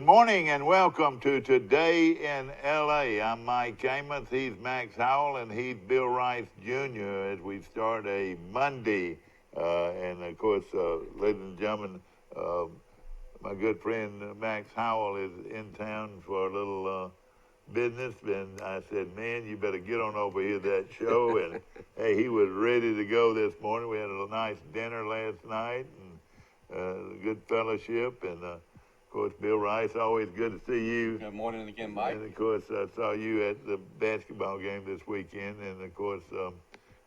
Good morning and welcome to Today in L.A. I'm Mike Amos, he's Max Howell, and he's Bill Rice Jr. as we start a Monday. And of course, ladies and gentlemen, my good friend Max Howell is in town for a little business, and I said, man, you better get on over here to that show. And hey, he was ready to go this morning. We had a nice dinner last night and good fellowship, and of course, Bill Rice, always good to see you. Good morning again, Mike. And of course, I saw you at the basketball game this weekend, and of course,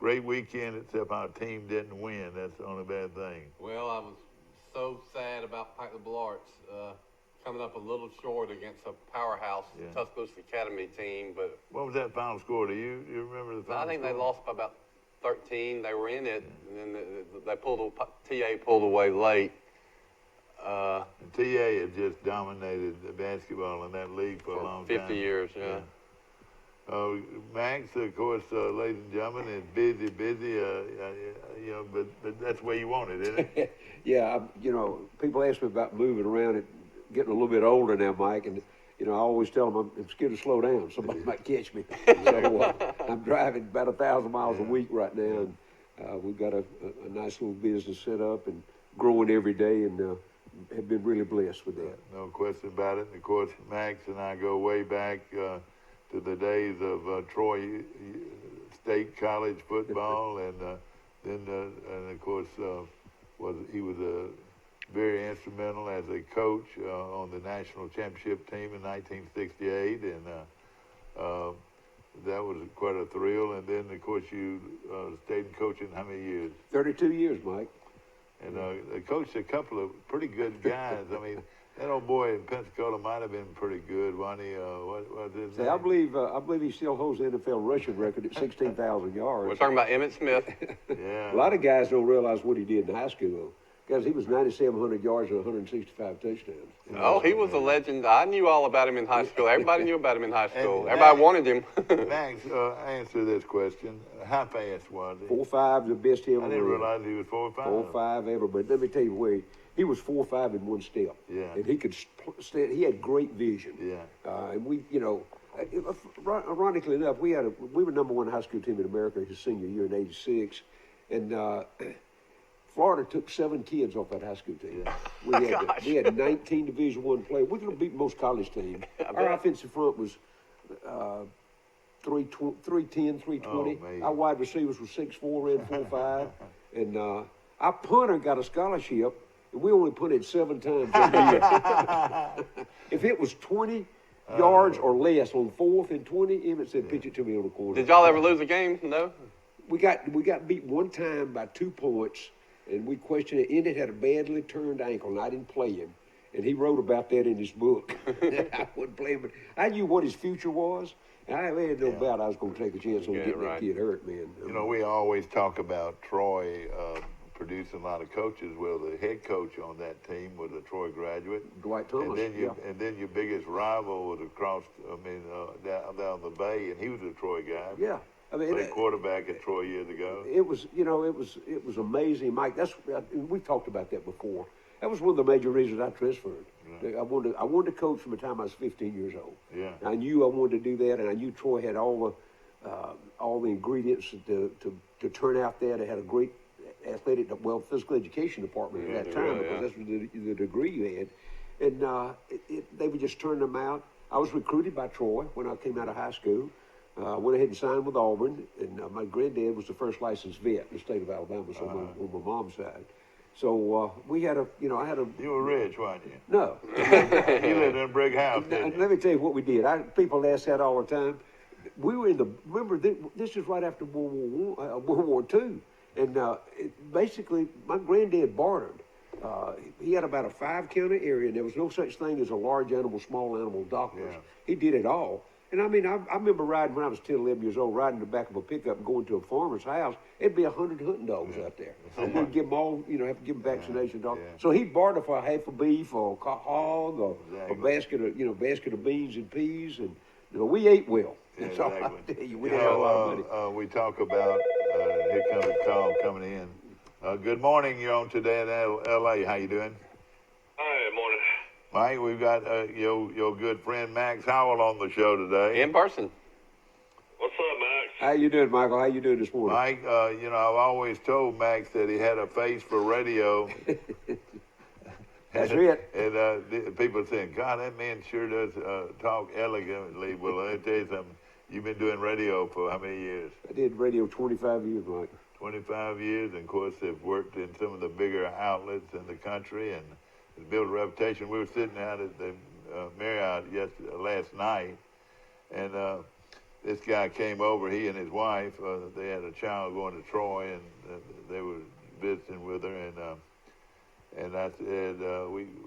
great weekend, except our team didn't win. That's the only bad thing. Well, I was so sad about Pike the Bullards coming up a little short against a powerhouse Tuscaloosa Academy team. But what was that final score? Do you remember the final I think score? they lost by about 13. They were in it, and then they TA pulled away late. TA has just dominated the basketball in that league for a long 50 time. years, yeah. Max, of course, ladies and gentlemen, is busy, but that's the way you want it, isn't it? Yeah, people ask me about moving around and getting a little bit older now, Mike, and, I always tell them I'm scared to slow down. Somebody might catch me. So I'm driving about 1,000 miles a week right now, and we've got a nice little business set up and growing every day, and have been really blessed with that. No question about it. And of course, Max and I go way back to the days of Troy State College football, and of course, he was very instrumental as a coach on the national championship team in 1968, and that was quite a thrill. And then, of course, you stayed coaching how many years? 32 years, Mike. And they coached a couple of pretty good guys. I mean, that old boy in Pensacola might have been pretty good, wasn't he? What's his name? I believe he still holds the NFL rushing record at 16,000 yards. We're talking about Emmett Smith. Yeah. A lot of guys don't realize what he did in high school, though. Because he was 9,700 yards and 165 touchdowns. Oh, he was a legend. I knew all about him in high school. Everybody knew about him in high school. Everybody wanted him. Max, answer this question. How fast was he? 4.5, the best he ever I didn't ran. realize he was 4'5". 4.5 ever, but let me tell you where he was 4.5 in one step. Yeah. And he could stand. He had great vision. Yeah. And we, ironically enough, we were number one high school team in America his senior year in '86, and Florida took 7 kids off that high school team. Yeah. We had 19 Division I players. We could have beaten most college teams. Our offensive front was 310, 320. Oh, our wide receivers were 6'4", ran 4.5. And our punter got a scholarship, and we only punted 7 times that year. If it was 20 yards or less on 4th and 20, Emmett said, pitch it to me on the corner. Did y'all ever lose a game? No? We got beat one time by 2 points. And we questioned it. Emmett had a badly turned ankle, and I didn't play him. And he wrote about that in his book. I wouldn't play him, but I knew what his future was. And I had no doubt I was going to take a chance on getting that kid hurt, man. We always talk about Troy producing a lot of coaches. Well, the head coach on that team was a Troy graduate. Dwight Thomas. And then your biggest rival was across, down the bay, and he was a Troy guy. Yeah. I mean, played quarterback at Troy years ago. It was amazing, Mike. We've talked about that before. That was one of the major reasons I transferred. Yeah. I wanted to coach from the time I was 15 years old. Yeah. I knew I wanted to do that, and I knew Troy had all the ingredients to turn out there. They had a great physical education department at that time, because that's the degree you had. And they would just turn them out. I was recruited by Troy when I came out of high school. Went ahead and signed with Auburn, and my granddad was the first licensed vet in the state of Alabama, so on my mom's side. So we had I had a. You were rich, weren't you? No. You lived in a brick house, didn't you? Let me tell you what we did. People ask that all the time. We were remember, this is right after World War II, and basically my granddad bartered. He had about a 5-county area, and there was no such thing as a large animal, small animal doctors. Yeah. He did it all. And I mean, I remember riding when I was 10, 11 years old, riding in the back of a pickup and going to a farmer's house. It'd be 100 hunting dogs out there. And we'd give them all, have to give them vaccination dogs. Yeah. So he'd barter for a half a beef or a hog or a basket of beans and peas. And, we ate well. Yeah, That's all I tell you. We had a lot of money. We talk about, here comes a call coming in. Good morning. You're on Today in L.A. How you doing? Hi, morning. Mike, we've got your good friend Max Howell on the show today. In person. What's up, Max? How you doing, Michael? How you doing this morning? Mike, I've always told Max that he had a face for radio. That's it. And people saying, God, that man sure does talk elegantly. Well, let me tell you something. You've been doing radio for how many years? I did radio 25 years, Mike. 25 years, and of course, have worked in some of the bigger outlets in the country and built a reputation. We were sitting out at the Marriott last night, and this guy came over, he and his wife. They had a child going to Troy, and they were visiting with her, and I said,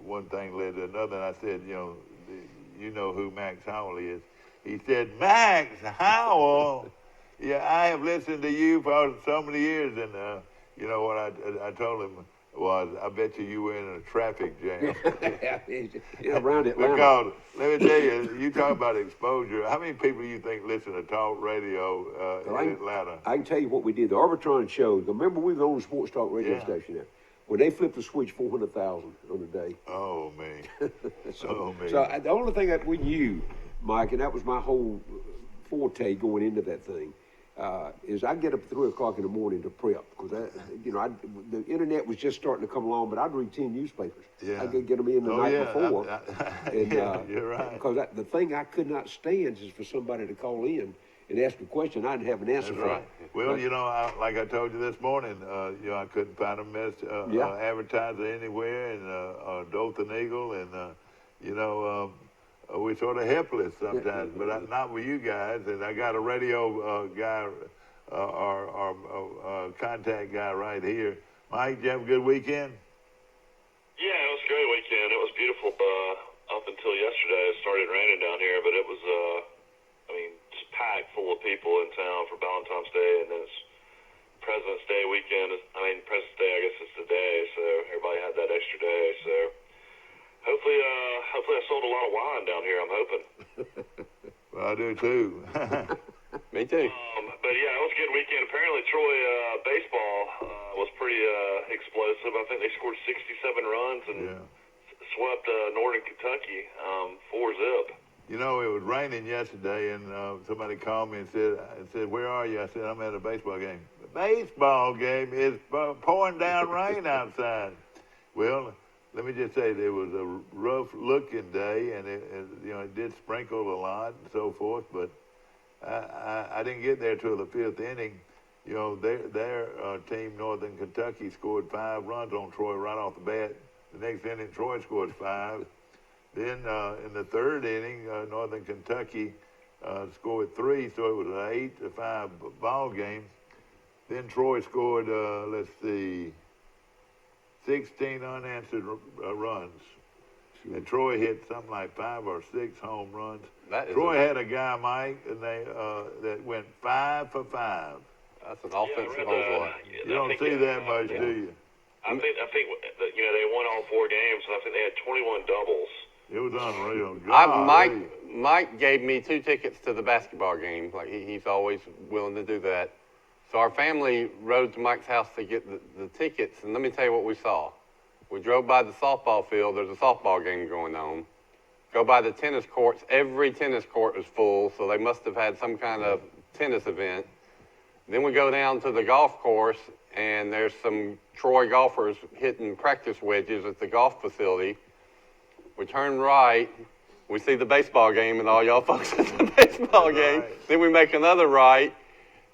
one thing led to another, and I said, you know who Max Howell is. He said, Max Howell? Yeah, I have listened to you for so many years, and you know what I told him was, I bet you were in a traffic jam. Around Atlanta. Because, let me tell you, you talk about exposure. How many people you think listen to talk radio in Atlanta? I can tell you what we did. The Arbitron show, remember we were the only sports talk radio station there. When they flipped the switch, 400,000 on a day. Oh, man. So the only thing that we knew, Mike, and that was my whole forte going into that thing, is I get up at 3 o'clock in the morning to prep because the internet was just starting to come along, but I'd read 10 newspapers. Yeah. I could get them in the night before. You're right. Because the thing I could not stand is for somebody to call in and ask a question I didn't have an answer for. Right. Well, like I told you this morning, I couldn't find a advertiser anywhere, and Dothan Eagle, and we're sort of helpless sometimes, but not with you guys. And I got a radio guy, our contact guy right here. Mike, did you have a good weekend? Yeah, it was a great weekend. It was beautiful up until yesterday. It started raining down here, but it was, just packed full of people in town for Valentine's Day, and then it's President's Day weekend. President's Day, I guess it's today, so everybody had that extra day. So hopefully I sold a lot of wine down here. I'm hoping. Well, I do too. Me too. But yeah, it was a good weekend. Apparently, Troy baseball was pretty explosive. I think they scored 67 runs and swept Northern Kentucky 4-0. It was raining yesterday, and somebody called me and said, "Where are you?" I said, "I'm at a baseball game." The baseball game is pouring down rain outside. Well, let me just say, there was a rough-looking day, and it did sprinkle a lot and so forth. But I didn't get there till the fifth inning. Their team, Northern Kentucky, scored 5 runs on Troy right off the bat. The next inning, Troy scored 5. Then in the third inning, Northern Kentucky scored 3, so it was an 8-5 ball game. Then Troy scored, 16 unanswered runs. And Troy hit something like 5 or 6 home runs. Troy had a guy, Mike, and that went 5 for 5. That's an offensive whole lot. You don't see that much, do you? I think they won all 4 games, and I think they had 21 doubles. It was unreal. Mike gave me 2 tickets to the basketball game. Like he's always willing to do that. So our family rode to Mike's house to get the tickets, and let me tell you what we saw. We drove by the softball field. There's a softball game going on. Go by the tennis courts. Every tennis court was full, so they must have had some kind of tennis event. Then we go down to the golf course, and there's some Troy golfers hitting practice wedges at the golf facility. We turn right, we see the baseball game and all y'all folks at the baseball game. Then we make another right,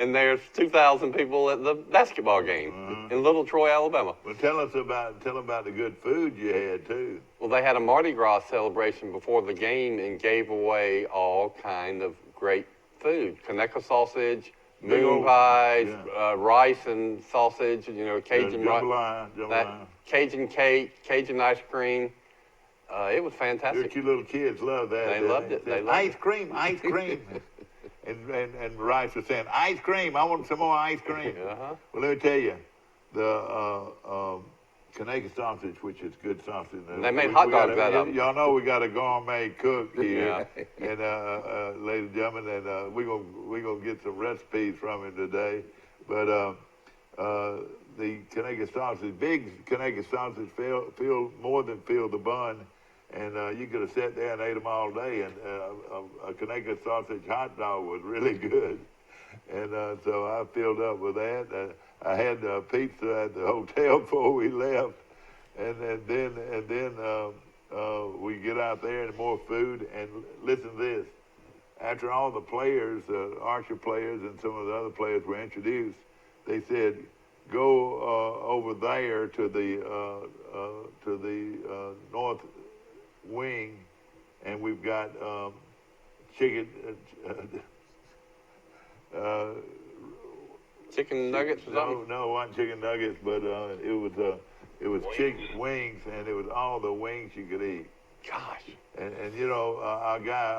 and there's 2,000 people at the basketball game in Little Troy, Alabama. Well, tell them about the good food you had too. Well, they had a Mardi Gras celebration before the game and gave away all kind of great food: Conecuh sausage, moon pies, rice and sausage, Cajun jambalaya. Cajun cake, Cajun ice cream. It was fantastic. Your cute little kids loved that. They loved it. They loved ice cream. and Rice was saying, ice cream. I want some more ice cream. Uh-huh. Well, let me tell you, the Conecuh sausage, which is good sausage. They made hot dogs out of them. Y'all know we got a gourmet cook here, and ladies and gentlemen, and we're gonna get some recipes from him today. But the Conecuh sausage, big Conecuh sausage, more than filled the bun. and you could have sat there and ate them all day. And a Connecticut sausage hot dog was really good, and so I filled up with that. I had pizza at the hotel before we left, and then we get out there and more food. And listen to this: after all the players, Archer players, and some of the other players were introduced, they said, "Go over there to the north wing, and we've got chicken." Chicken nuggets or something? No, it wasn't chicken nuggets, but it was chicken wings, and it was all the wings you could eat. Gosh. And you know, our guy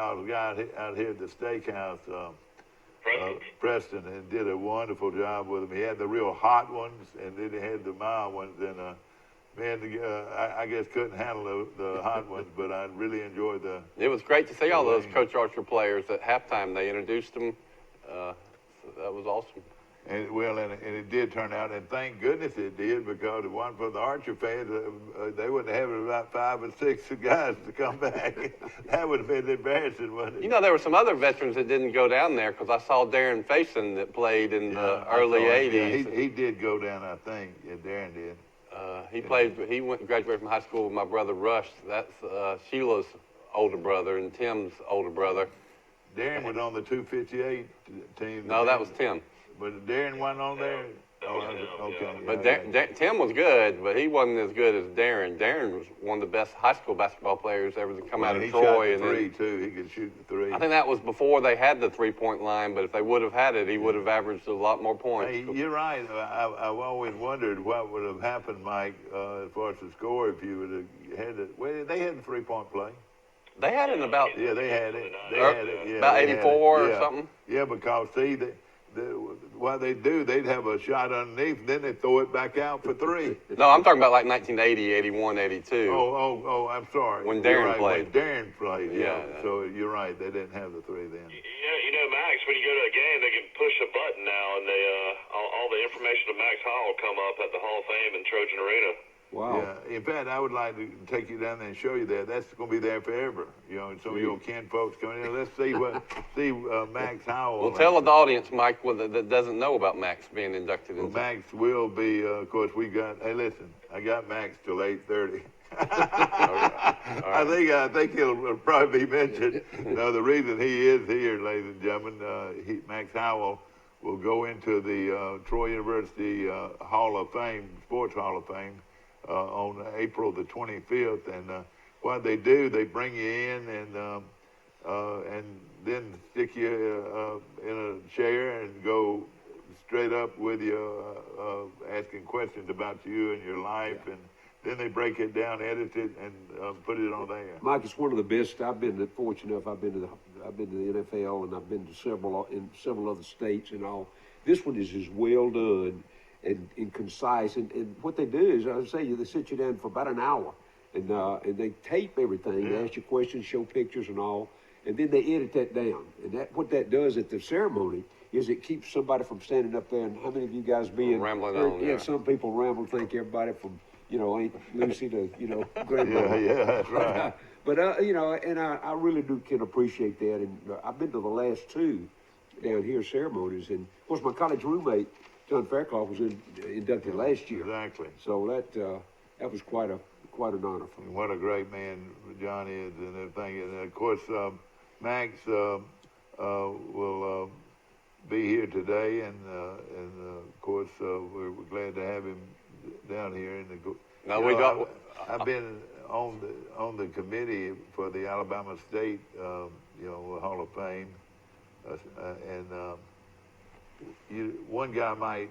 out here at the steakhouse, Preston, and did a wonderful job with them. He had the real hot ones, and then he had the mild ones. And man, I guess couldn't handle the hot ones, but I really enjoyed the. It was great to see all those Coach Archer players at halftime. They introduced them. So that was awesome. And well, and it did turn out, and thank goodness it did, because if it wasn't for the Archer fans, they wouldn't have about 5 or 6 guys to come back. That would have been embarrassing, wouldn't it? You know, there were some other veterans that didn't go down there, because I saw Darren Faison that played in the early 80s. Yeah, he did go down, I think. Yeah, Darren did. He played. He graduated from high school with my brother Rush. That's Sheila's older brother and Tim's older brother. Darren was on the 258 team. No, that was Tim. But Darren wasn't on there? Okay. But Tim was good, but he wasn't as good as Darren. Darren was one of the best high school basketball players ever to come out of Troy. He shot the three, too. He could shoot the three. I think that was before they had the three-point line, but if they would have had it, he would have averaged a lot more points. Hey, you're right. I've always wondered what would have happened, Mike, as far as the score, if you would have had it. Well, they had the three-point play. They had it in about... Yeah, they had it. They had it. Yeah, about 84 or something? Yeah, because, see, what they do, they'd have a shot underneath, and then they throw it back out for three. No, I'm talking about like 1980, 81, 82. Oh, I'm sorry. When Darren played. When Darren played, yeah. Yeah. So you're right, they didn't have the three then. You know, Max, when you go to a game, they can push a button now, and they all the information of Max Howell will come up at the Hall of Fame in Trojan Arena. Wow. Yeah. In fact, I would like to take you down there and show you that. That's going to be there forever. You know, and some of your kin folks coming in. Let's see Max Howell. Well, tell the audience, Mike, that doesn't know about Max being inducted into. Max will be. Of course, we got. Hey, listen, I got Max till 8:30. I think he'll probably be mentioned. No, the reason he is here, ladies and gentlemen, Max Howell will go into the Troy University Hall of Fame, Sports Hall of Fame. On April the 25th, and what they do, they bring you in and then stick you in a chair and go straight up with you, asking questions about you and your life, and then they break it down, edit it, and put it on there. Mike, it's one of the best. I've been fortunate enough. I've been to the NFL, and I've been to several other states and all. This one is as well done and concise, and what they do is, I say, they sit you down for about an hour, and they tape everything. They ask you questions, show pictures, and all, and then they edit that down. And what that does at the ceremony is it keeps somebody from standing up there. And how many of you guys being rambling on? Yeah, some people ramble, think everybody from Aunt Lucy to grandma. Yeah, that's right. But and I really can appreciate that. And I've been to the last two down here ceremonies, and of course my college roommate John Fairclough was inducted last year. Exactly. So that was quite an honor for me. What a great man John is, and everything. And of course, Max will be here today, and of course we're glad to have him down here. I've been on the committee for the Alabama State Hall of Fame, and. One guy might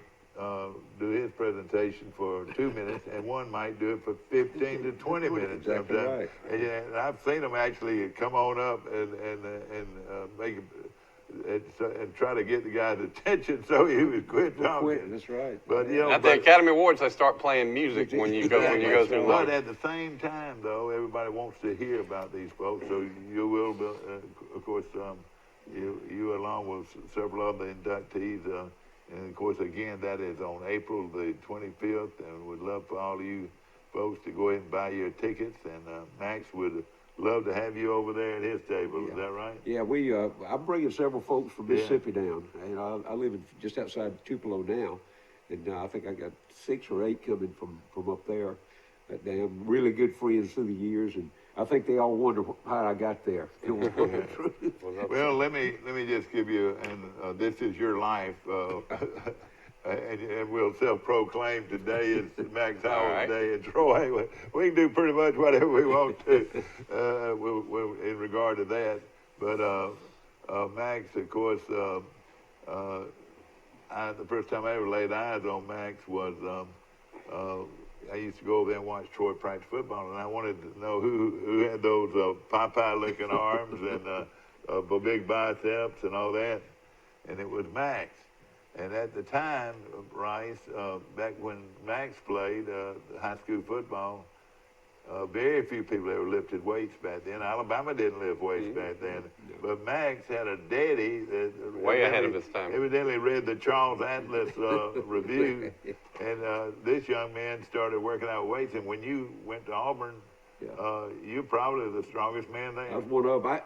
do his presentation for 2 minutes, and one might do it for 15 to 20 minutes. Exactly right. And I've seen them actually come on up and make and try to get the guy's attention so he would quit talking. That's right. But at the Academy Awards, they start playing music when you go through. But at the same time, though, everybody wants to hear about these folks, so you will, of course. You along with several other inductees, and of course, again, that is on April the 25th, and we'd love for all of you folks to go ahead and buy your tickets. And Max would love to have you over there at his table. Is that right? Yeah, I'm bringing several folks from Mississippi down. And I live just outside Tupelo now, and I think I got 6 or 8 coming from up there. Down, really good friends through the years, and I think they all wonder how I got there. Well, let me just give you, and this is your life. And we'll self-proclaim today is Max Howell's day in Troy. We can do pretty much whatever we want to in regard to that. But Max, of course, the first time I ever laid eyes on Max was I used to go over there and watch Troy practice football, and I wanted to know who had those Popeye-looking arms and big biceps and all that, and it was Max. And at the time, Rice, back when Max played high school football, very few people ever lifted weights back then. Alabama didn't lift weights back then. But Max had a daddy that way ahead of his time. Evidently read the Charles Atlas review, and this young man started working out weights. And when you went to Auburn, you're probably the strongest man there. I was one of them.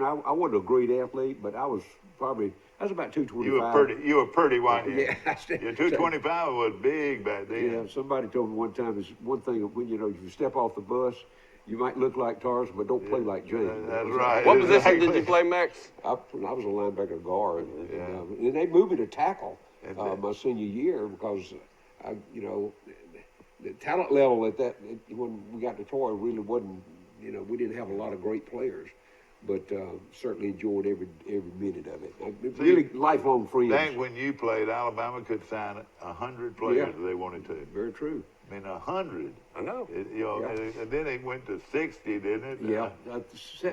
I wasn't a great athlete, but I was about 225. You were pretty, weren't you? Yeah. Your 225 was big back then. Yeah, somebody told me one time, is one thing, when if you step off the bus, you might look like Tarzan, but don't play like James. That's right. What position did you play, Max? I was a linebacker guard, and they moved me to tackle my senior year because the talent level when we got to Troy really wasn't. We didn't have a lot of great players, but certainly enjoyed every minute of it. Really lifelong friends. Back when you played, Alabama could sign 100 players if they wanted to. Very true. I mean, 100. I know. And then it went to 60, didn't it? Yeah,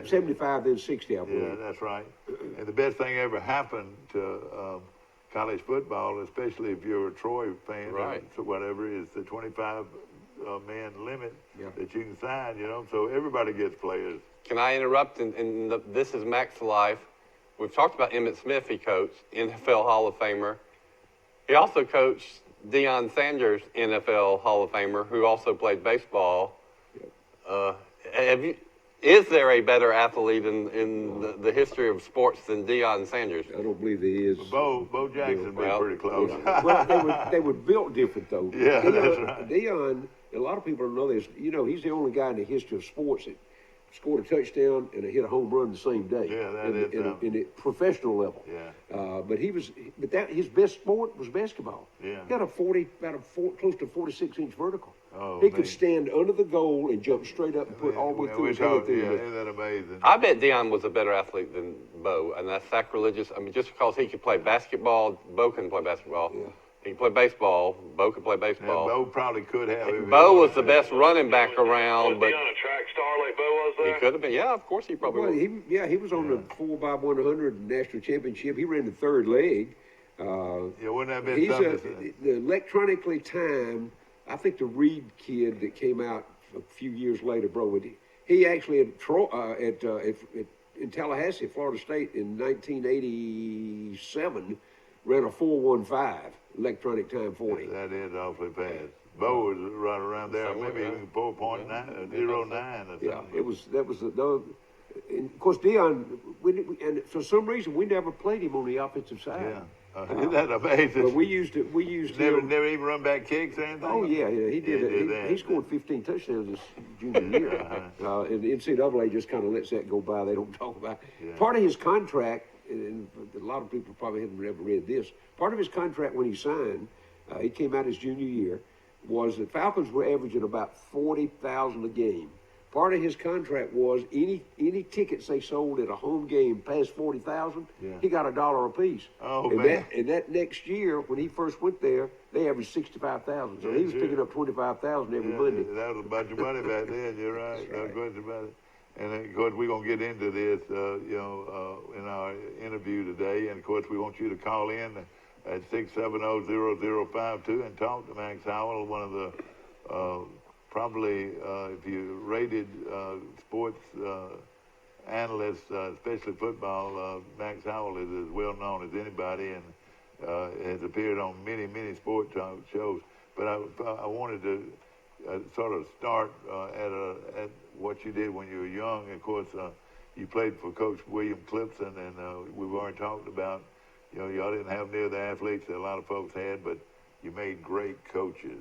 75, then 60, I believe. Yeah, that's right. And the best thing ever happened to college football, especially if you're a Troy fan, right, or whatever, is the 25 man limit that you can sign. So everybody gets players. Can I interrupt? This is Max's life. We've talked about Emmett Smith. He coached, NFL Hall of Famer. He also coached Deion Sanders, NFL Hall of Famer, who also played baseball. Is there a better athlete in the history of sports than Deion Sanders? I don't believe there is. Bo Jackson was pretty close. Well, they were built different, though. Yeah, that's right. Deion, a lot of people don't know this. He's the only guy in the history of sports that scored a touchdown and hit a home run the same day. Yeah, that is in a professional level. Yeah. But his best sport was basketball. Yeah. He got close to 46-inch vertical. Oh, he could stand under the goal and jump straight up and put all the way through his head. Isn't that amazing? I bet Deion was a better athlete than Bo, and that's sacrilegious. I mean, just because he could play basketball, Bo couldn't play basketball. Yeah. He could play baseball. Bo could play Yeah, baseball. Bo probably could have. Bo was the best running back around, but Was he on a track star like Bo was there? he could have been. Yeah, of course he probably Well, was. he was on the 4x100 national championship. He ran the third leg. Yeah, wouldn't that have been He's something? the electronically timed. I think the Reed kid that came out a few years later, bro. He actually in Tallahassee, Florida State, in 1987, ran a 4:15 electronic time 40. That is awfully fast. Bo was right around there, maybe even 4.9, 09 or something. Yeah, that was the. And of course, Deion, and for some reason we never played him on the offensive side. Yeah. Isn't that amazing? But we used never him. even run back kicks or anything? Oh yeah, he did. He scored 15 touchdowns his junior year. And the NCAA just kind of lets that go by. They don't talk about it. Yeah. Part of his contract, and a lot of people probably haven't ever read this. Part of his contract when he signed, he came out his junior year, was the Falcons were averaging about 40,000 a game. Part of his contract was any tickets they sold at a home game past 40,000, he got $1 a piece. Oh, and man. That next year, when he first went there, they averaged 65,000. So he was picking up 25,000 every Monday. That was a bunch of money back then. You're right. No question about it. And of course, we're gonna get into this, in our interview today. And of course, we want you to call in at 670-0052 and talk to Max Howell, one of the probably, if you rated sports analysts, especially football, Max Howell is as well known as anybody and has appeared on many, many sport talk shows. But I wanted to sort of start at what you did when you were young. Of course, you played for Coach William Clipson, and we've already talked about, y'all didn't have near the athletes that a lot of folks had, but you made great coaches.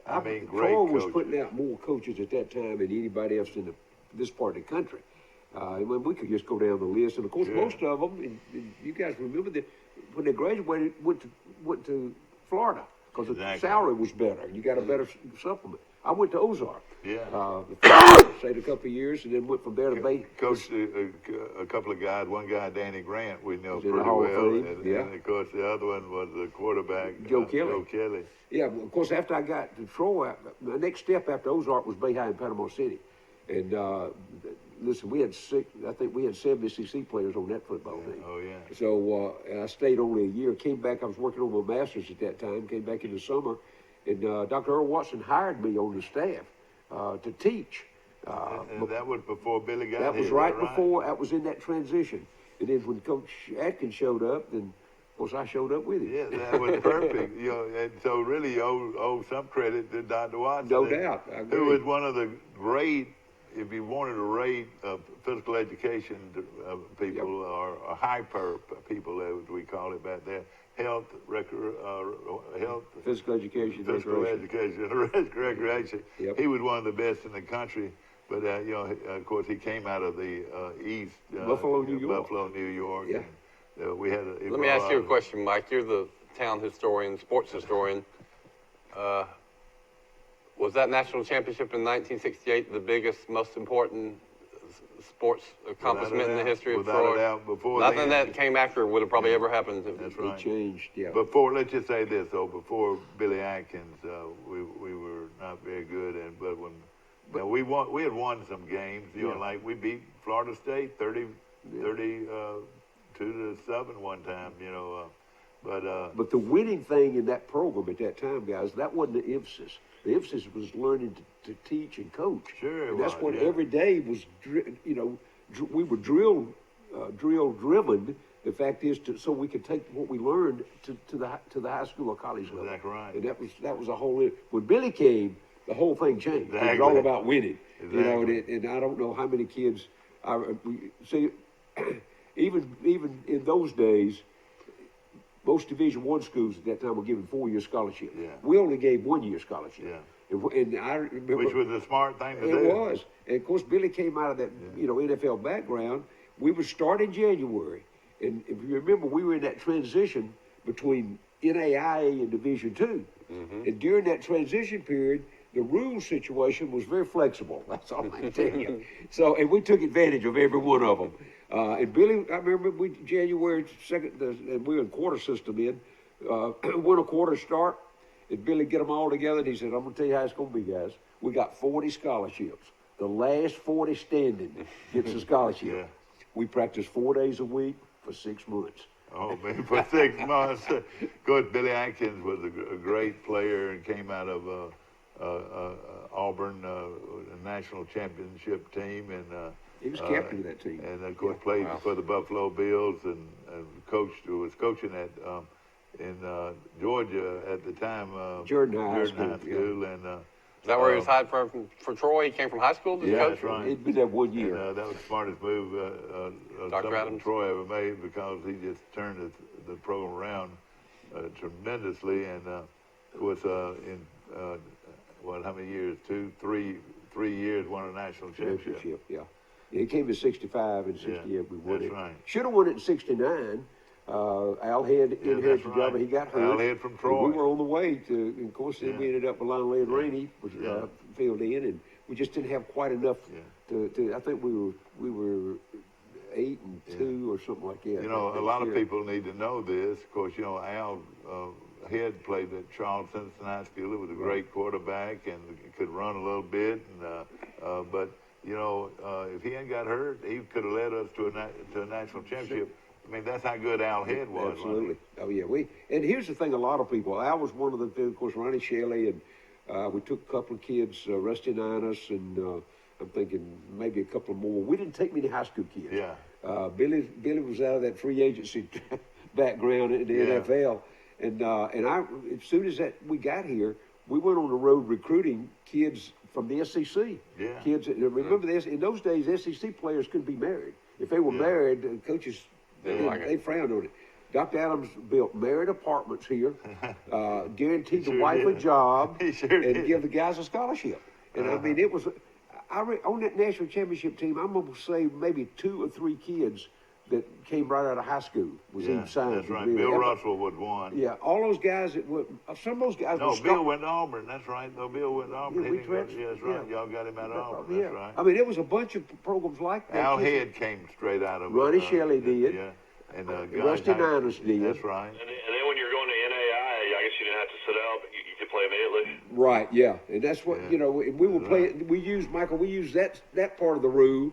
I mean, great Troy was coaches. putting out more coaches at that time than anybody else in this part of the country. When we could just go down the list, and of course, Sure. most of them, and you guys remember that when they graduated, went to Florida because the Exactly. salary was better. You got a better supplement. I went to Ozark. Yeah. Stayed a couple of years, and then went from there to Bay. Coached a couple of guys. One guy, Danny Grant, we know Was in the pretty Hall of well. Fame, And, yeah. and of course, the other one was the quarterback, Joe Kelly. Joe Kelly. Yeah, of course, after I got to Troy, the next step after Ozark was Bay High in Panama City. And listen, I think we had 7 SEC players on that football team. Oh, yeah. So and I stayed only a year. Came back. I was working on my master's at that time. Came back in the summer, and Dr. Earl Watson hired me on the staff to teach. And that was before Billy got That was here, right before. That was in that transition. And then when Coach Atkins showed up, then of course I showed up with him. Yeah, that was perfect. And so really owe some credit to Dr. Watson. No doubt. I agree. Who was one of the great, if you wanted to rate physical education people, or hyper people, as we call it back there, health, Physical education, physical recreation. education, recreation. Yep. He was one of the best in the country. But of course, he came out of the East, Buffalo, New York. Buffalo, New York. Yeah. And, we had. Let me ask you a question, Mike. You're the town historian, sports historian. Was that national championship in 1968 the biggest, most important sports accomplishment in the history of Troy? Without a doubt, before Nothing then, that came after would have probably ever happened. That's It right. changed, yeah. Before, let's just say this though. Before Billy Atkins, we were not very good, but when we had won some games. Like we beat Florida State 32-7 one time. But the winning thing in that program at that time, guys, that wasn't the emphasis. The emphasis was learning to teach and coach. Sure, it and that's was, what yeah. every day was. We were drill driven. The fact is, so we could take what we learned to the high school or college level. Exactly right. And that was a whole. When Billy came, the whole thing changed. It was Exactly. all about winning. Exactly. And I don't know how many kids. Even in those days, most Division I schools at that time were given 4-year scholarships. Yeah. We only gave 1-year scholarship. Yeah. And I remember Which was a smart thing to do. it was. And of course, Billy came out of that NFL background. We would start in January, and if you remember, we were in that transition between NAIA and Division II. Mm-hmm. And during that transition period, the rule situation was very flexible. That's all I can tell you. So, and we took advantage of every one of them. And Billy, I remember January 2nd, and we were in quarter system in, won a quarter start, and Billy get them all together, and he said, I'm going to tell you how it's going to be, guys. We got 40 scholarships. The last 40 standing gets a scholarship. Yeah. We practiced 4 days a week for 6 months. Oh man, for 6 months. Of course, Billy Atkins was a great player and came out of Auburn, national championship team, and He was captain of that team. And of course, played for the Buffalo Bills and was coaching at in Georgia at the time. Jordan High School, School, and. Is that where he was hired from for Troy? He came from high school to Yeah, coach? that's right. He'd been there 1 year. And, that was the smartest move Dr. Adams? Troy ever made, because he just turned the program around tremendously. And of course, how many years? 3 years, won a national championship. Yeah. He came in 65 and 68. Yeah, We won that's it. right. Should have won it in 69. Al Head inherited that's the right. job, but he got hurt. Al Head from And Troy. we were on the way to, and of course, then we ended up with Longley and Rainey was filled in, and we just didn't have quite enough to. I think we were 8-2 or something like that. A lot of people need to know this. Of course, Al Head played at Charles Cincinnati School. He was a great quarterback and could run a little bit. And but if he hadn't got hurt, he could have led us to a national championship. I mean, that's how good Al Head was. Absolutely. Oh yeah. And here's the thing: a lot of people. Al was one of them. Of course, Ronnie Shelley, and we took a couple of kids, Rusty Ninus, and I'm thinking maybe a couple more. We didn't take many high school kids. Yeah. Billy was out of that free agency background in the NFL, and as soon as we got here, we went on the road recruiting kids from the SEC. Yeah. Kids, remember this, in those days, SEC players couldn't be married. If they were married, the coaches, they frowned on it. Dr. Adams built married apartments here, guaranteed the wife a job, and give the guys a scholarship. And I mean, it was, on that national championship team, I'm going to say maybe 2 or 3 kids that came right out of high school was even signed. That's right. Bill Russell was one. Yeah, all those guys that were, some of those guys No, Bill went to Auburn. That's right. No, Bill went to Auburn. Yeah, that's right. Y'all got him out of Auburn. That's right. I mean, it was a bunch of programs like that. Al Head came straight out of Ronnie Shelley did. Yeah. And Rusty Niners did. That's right. And then when you're going to NAI, I guess you didn't have to sit out, but you could play immediately. Right, yeah. And that's what, you know, we were playing, we used that part of the rule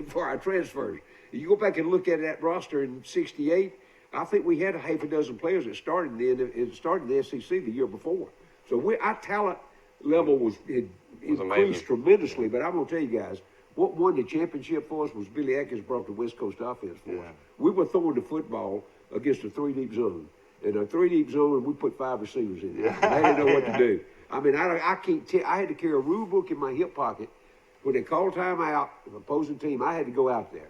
for our transfers. You go back and look at that roster in '68. I think we had a half a dozen players that started in the SEC the year before. So our talent level was increased amazing. tremendously. But I'm gonna tell you guys, what won the championship for us was Billy Atkins brought the West Coast offense for us. We were throwing the football against a 3-deep zone. In a 3-deep zone, we put 5 receivers in there. They didn't know what to do. I mean, I can't tell. I had to carry a rule book in my hip pocket. When they called timeout, the opposing team, I had to go out there.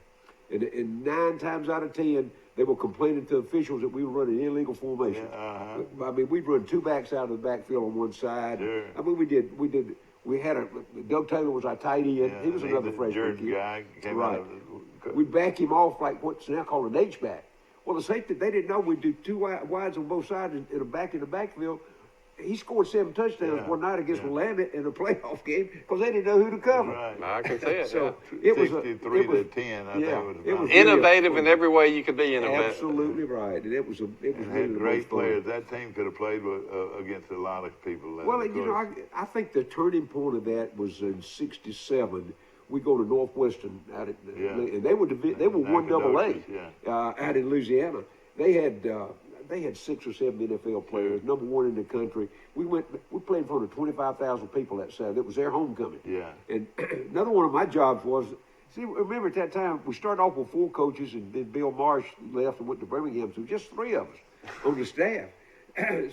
And 9 times out of 10, they were complaining to officials that we were running illegal formation. I mean, we'd run 2 backs out of the backfield on one side. Sure. I mean, we had Doug Taylor was our tight end. He was another freshman kid. Guy came Right. out of, We'd back him off like what's now called an H-back. Well, the safety, they didn't know we'd do 2 wides on both sides and a back in the backfield. He scored 7 touchdowns one night against Willamette in a playoff game because they didn't know who to cover. right. I can see it. So it was 63 to 10. I think it was. Innovative in every way you could be innovative. Absolutely right, and it was really Had the great most fun. players. That team could have played with, against a lot of people. Well, you know, I think the turning point of that was in '67. We go to Northwestern out at, and they were 1AA out in Louisiana. They had 6 or 7 NFL players, number 1 in the country. We played in front of 25,000 people that Saturday. It was their homecoming. Yeah. And another one of my jobs was, remember at that time, we started off with 4 coaches, and then Bill Marsh left and went to Birmingham, so just 3 of us on the staff.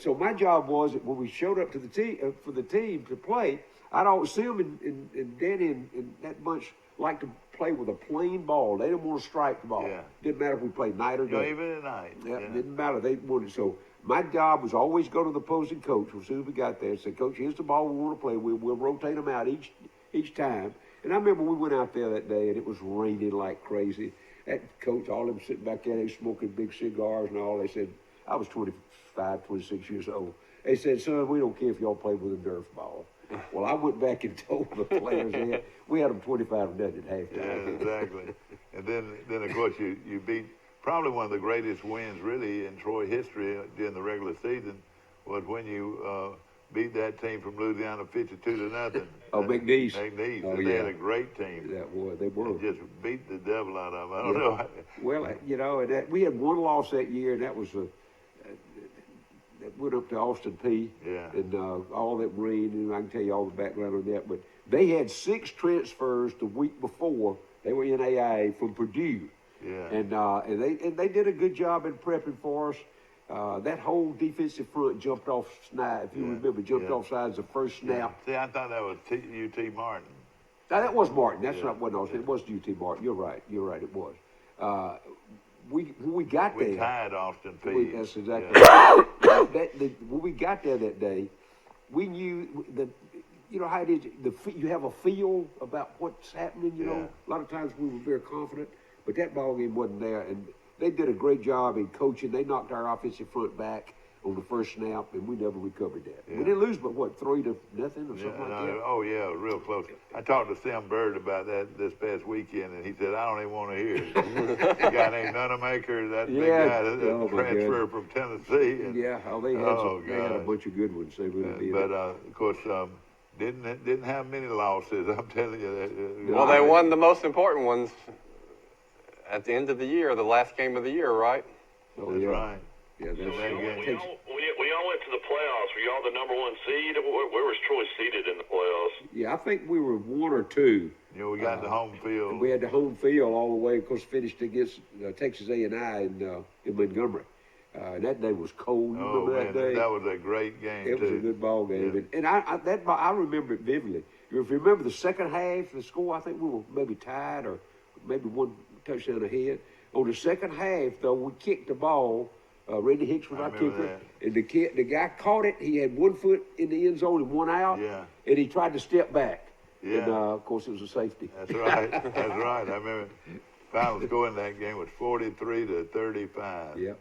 So my job was that when we showed up to the team for the team to play, I'd always see them, and Danny and that bunch liked to play with a plain ball. They didn't want to strike the ball. Yeah. Didn't matter if we played night or day. Even at night. Yeah, it didn't matter. They wanted. So my job was always go to the opposing coach as soon as we got there and say, Coach, here's the ball we want to play. We'll rotate them out each time. And I remember we went out there that day and it was raining like crazy. That coach, all of them sitting back there, they smoking big cigars and all. They said, I was 25, 26 years old. They said, son, we don't care if y'all play with a Nerf ball. Well, I went back and told the players that we had them 25 nothing at halftime. Yeah, exactly. And then of course you beat probably one of the greatest wins really in Troy history during the regular season was when you beat that team from Louisiana 52-0. Oh, McNeese. McNeese. Oh, They had a great team. They were. They just beat the devil out of them. I don't know. Well, you know, we had 1 loss that year, and that was that went up to Austin P. Yeah. And all that rain, and I can tell you all the background on that. But they had 6 transfers the week before. They were in AIA from Purdue. Yeah. And they did a good job in prepping for us. That whole defensive front jumped off snide. If you remember, jumped off sides the first snap. See, I thought that was UT Martin. Now, that was Martin. That's not what I was saying. It was UT Martin. You're right. It was. When we got there, We tied Austin P. that's exactly right. When we got there that day, we knew that, you know how it is, you have a feel about what's happening, you know. A lot of times we were very confident, but that ball game wasn't there, and they did a great job in coaching. They knocked our offensive front back on the first snap, and we never recovered that. We didn't lose, but what, 3-0 or something like that? Oh, yeah, real close. I talked to Sam Bird about that this past weekend, and he said, I don't even want to hear it. A guy named Nunemaker, that big guy that transferred from Tennessee. And, they had a bunch of good ones. They really did. But, of course, didn't have many losses, I'm telling you. That, Well, they won the most important ones at the end of the year, the last game of the year, right? That's right. Yeah, that's We all went to the playoffs. Were y'all the number 1 seed? Where was Troy seeded in the playoffs? Yeah, I think we were 1 or 2. You know, we got the home field. We had the home field all the way, of course, finished against Texas A&I in Montgomery. That day was cold. You Oh, remember man, that day? that was a great game, It was a good ball game, and I remember it vividly. If you remember the second half, the score, I think we were maybe tied or maybe one touchdown ahead. On the second half, though, we kicked the ball. Randy Hicks was I our remember kicker, that. and the guy caught it. He had 1 foot in the end zone and one out, Yeah. and he tried to step back. Yeah. And of course, it was a safety. That's right. That's right. I remember final score in that game was 43-35. Yep.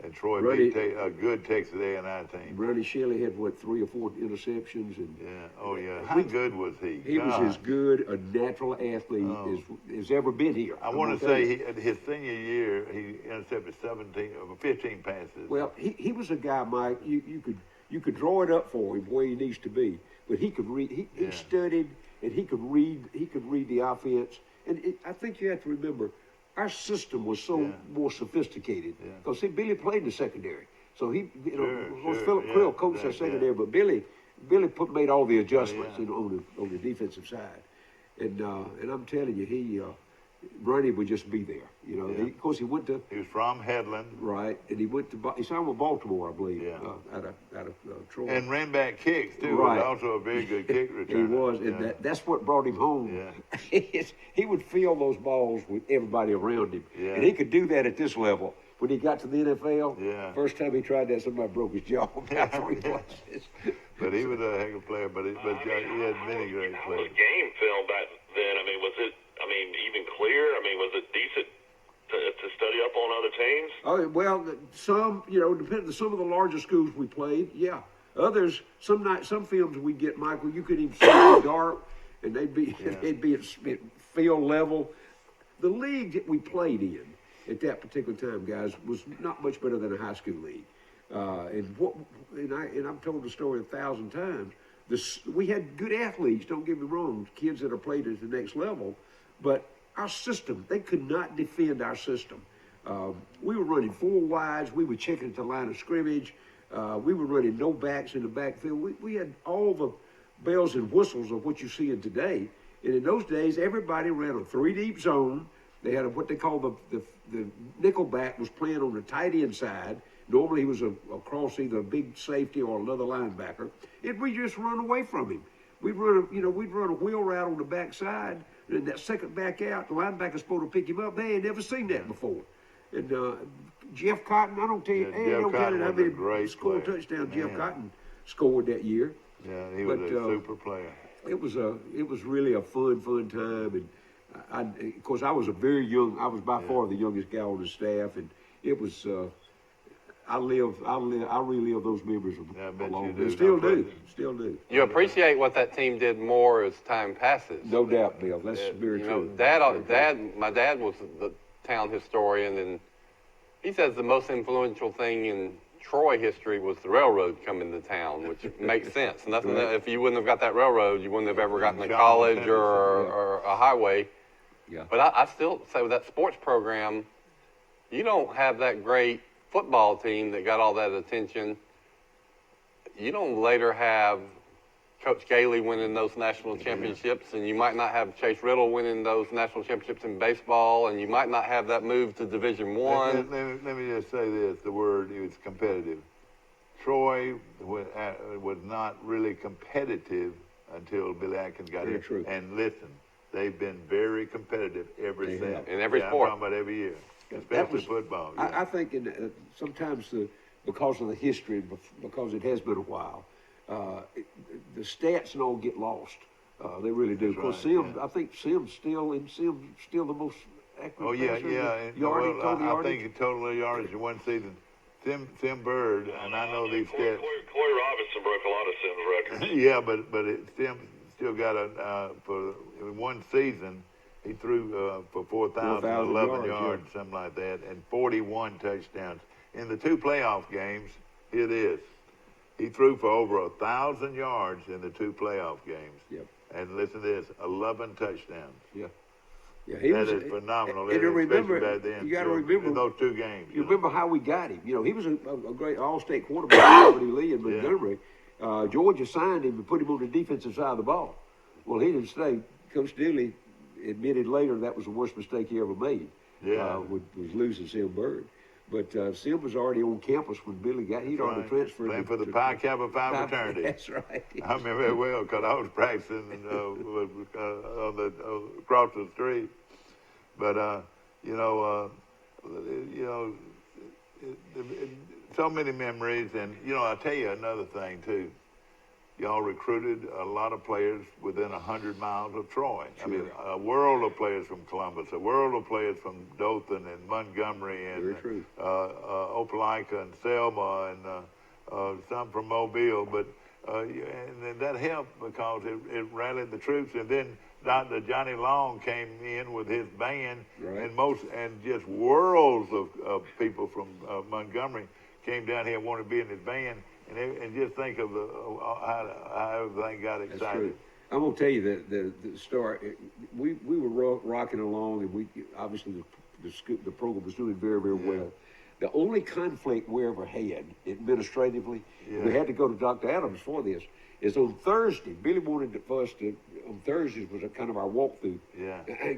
And Troy Runny- beat a good Texas A&I team. Ronnie Shelley had, 3 or 4 interceptions, and Yeah. Oh, yeah. How good was he? he was God. as good a natural athlete as ever been here. I I'm want to gonna tell say you. his senior year, he intercepted 15 passes. Well, he was a guy, Mike. You could draw it up for him where he needs to be, but he could read. He Yeah. studied and he could read. He could read the offense, and I think you have to remember, our system was so Yeah. more sophisticated Yeah. because Billy played in the secondary, so he, of course, Sure, Philip yeah, Krill coached our yeah. secondary, but Billy made all the adjustments yeah. on the defensive side, and I'm telling you, Ronnie would just be there. Yeah. Of course, he went to. He was from Headland Right, and he went to he signed with Baltimore, I believe, Yeah. out of Troy. and ran back kicks too. Right. Was also a very good kick He returner. was, and Yeah. that's what brought him home. Yeah. He would fill those balls with everybody around him, Yeah. and he could do that at this level. When he got to the NFL, Yeah. first time he tried that, somebody broke his jaw about 3 places. But he was a heck of a player. But he had many great How was players. game film back then? I mean, was it? I mean, even clear? I mean, was it decent to study up on other teams? Oh well, some depending on some of the larger schools we played, yeah. Others, some films we get, Michael, you could even see in the dark, and they'd be at field level. The league that we played in at that particular time, guys, was not much better than a high school league. And I've told the story 1,000 times. We had good athletes. Don't get me wrong, kids that have played at the next level, but our system, they could not defend our system. We were running 4 wides. We were checking at the line of scrimmage. We were running no backs in the backfield. We had all the bells and whistles of what you see in today. And in those days, everybody ran a 3-deep zone. They had what they call the nickel back was playing on the tight end side. Normally he was across either a big safety or another linebacker. And we just run away from him. We'd run a wheel route on the backside, and that second back out, the linebacker's supposed to pick him up. They ain't never seen that before. And Jeff Cotton, I don't tell you, Yeah, Jeff Cotton how was a many great scored player. touchdowns Man. Jeff Cotton scored that year. Yeah, he was But, a super player. It was really a fun time, and of course I was I was by far the youngest guy on the staff, and it was. I relive those memories Yeah, I bet along. you do. And still No do, question. still do. You appreciate what that team did more as time passes. No doubt, Bill. That's very You true. know, my dad was the town historian, and he says the most influential thing in Troy history was the railroad coming to town, which makes sense. Nothing. Right. If you wouldn't have got that railroad, you wouldn't have ever gotten to John college Henderson, or a highway. Yeah. But I still say with that sports program, you don't have that great football team that got all that attention. You don't later have Coach Gailey winning those national championships, and you might not have Chase Riddle winning those national championships in baseball, and you might not have that move to Division One. Let me just say this: the word it was competitive. Troy was not really competitive until Billy Atkins got Very here. true. And listen, they've been very competitive ever They since. have. In every Yeah, sport. I'm talking about every year, That especially was- football. I think sometimes because of the history, because it has been a while, the stats and all get lost. They really do. That's Of course, right, Sims, yeah. I think Sims still the most accurate. Oh yeah, passer. yeah. And, Yardage, well, total I yardage. think total yardage in one season. Tim Bird, and I know these Corey stats. Robinson broke a lot of Sims records. Yeah, but Tim still got for one season. He threw for 4,011 yards, yeah. something like that, and 41 touchdowns. In the 2 playoff games, here it is. He threw for over 1,000 yards in the 2 playoff games. Yep. And listen to this, 11 touchdowns. Yeah. Yeah, he That was is phenomenal. And you remember, especially back then. you got to in remember those 2 games. You remember how we got him. He was a great all-state quarterback, Robert E. Lee in Montgomery. Georgia signed him and put him on the defensive side of the ball. Well, he didn't stay. Coach Dilly admitted later that was the worst mistake he ever made. Yeah. Was losing Sim Bird. But Sim was already on campus when Billy got. He'd already transferred. Playing for the Pi Kappa Phi fraternity. That's right. I remember it well because I was practicing on the across the street. But you know, so many memories, and I'll tell you another thing too. Y'all recruited a lot of players within 100 miles of Troy. Sure. I mean, a world of players from Columbus, a world of players from Dothan and Montgomery and Opelika and Selma and some from Mobile. But and that helped because it rallied the troops. And then Dr. Johnny Long came in with his band, and just worlds of people from Montgomery came down here and wanted to be in his band. And just think of how everything got excited. That's true. I'm gonna tell you that the story. We were rocking along, and we obviously the program was doing very well. The only conflict we ever had administratively, we had to go to Dr. Adams for this. Is on Thursday. Billy wanted for us to on Thursdays was a kind of our walkthrough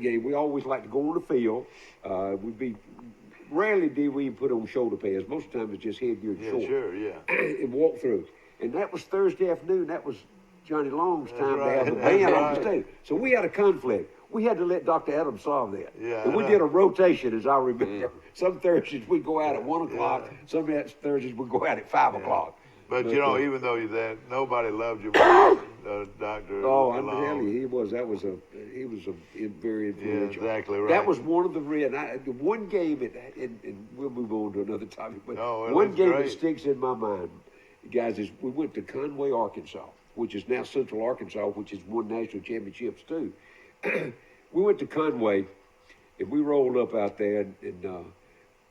game. We always like to go on the field. Rarely did we even put on shoulder pads. Most of the time it's just headgear and short. Sure, and walk through. And that was Thursday afternoon. That was Johnny Long's time to have the band on the stage. So we had a conflict. We had to let Dr. Adams solve that. And we did a rotation, as I remember. Some Thursdays we'd go out at 1 o'clock. Some Thursdays we'd go out at 5 o'clock. But even though that, nobody loved you more, Dr. Oh, I'm telling you, he was very influential. Yeah, exactly right. That was one of the one game, and we'll move on to another topic, but one game that sticks in my mind, guys, is we went to Conway, Arkansas, which is now Central Arkansas, which has won national championships too. We went to Conway, and we rolled up out there, and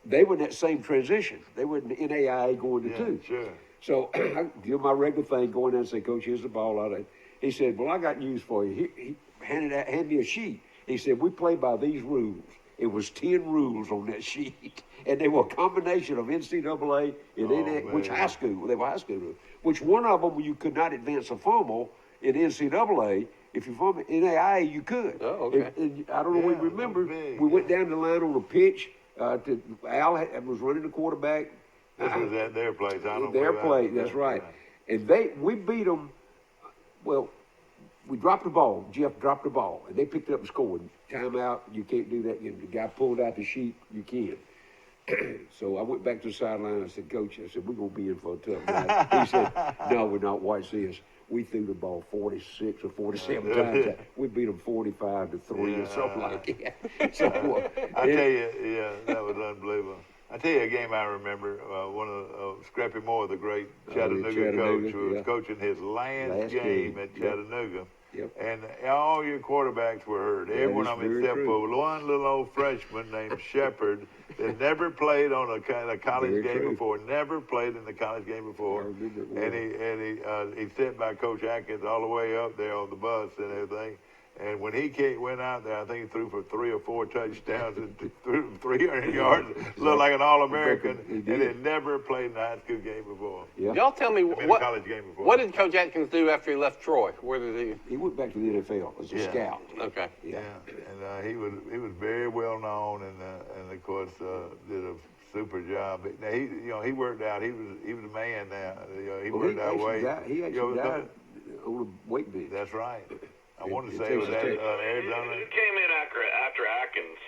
they were in that same transition. They were in the NAIA going to two. Sure. So I do my regular thing, going down and say, Coach, here's the ball out of it. He said, well, I got news for you. He handed me a sheet. He said, we play by these rules. It was 10 rules on that sheet. And they were a combination of NCAA and which high school. They were high school rules. Which one of them, you could not advance a fumble in NCAA. If you fumbled in NAIA, you could. Oh, okay. And I don't know if you remember, we went down the line on a pitch. Al was running the quarterback. This was at their place. Their place, that's right. And we beat them. Well, we dropped the ball. Jeff dropped the ball, and they picked it up and scored. Timeout, you can't do that. The guy pulled out the sheet, you can. So I went back to the sideline. I said, Coach, we're going to be in for a tough night. He said, no, we're not. Watch this. We threw the ball 46 or 47 times. We beat them 45-3 or something like that. So, I tell you, that was unbelievable. I tell you a game I remember. One of Scrappy Moore, the great Chattanooga coach, who was coaching his last game at Chattanooga. Yep. And all your quarterbacks were hurt. Every one of them except for one little old freshman named Shepard that never played on a college game before. Never played in the college game before. And he sat by Coach Atkins all the way up there on the bus and everything. And when he went out there, I think he threw for 3 or 4 touchdowns and threw 300 yards. Looked like an All-American, and had never played in a high school game before. Yeah. Y'all tell me a college game before. What did Coach Atkins do after he left Troy? Where did he? He went back to the NFL as a scout. Okay. Yeah. And he was very well known, and of course did a super job. Now he worked out. He was a man now. He worked out weight. He actually died on a weight bench. That's right. I want to say it was Arizona. Who came in after Atkins?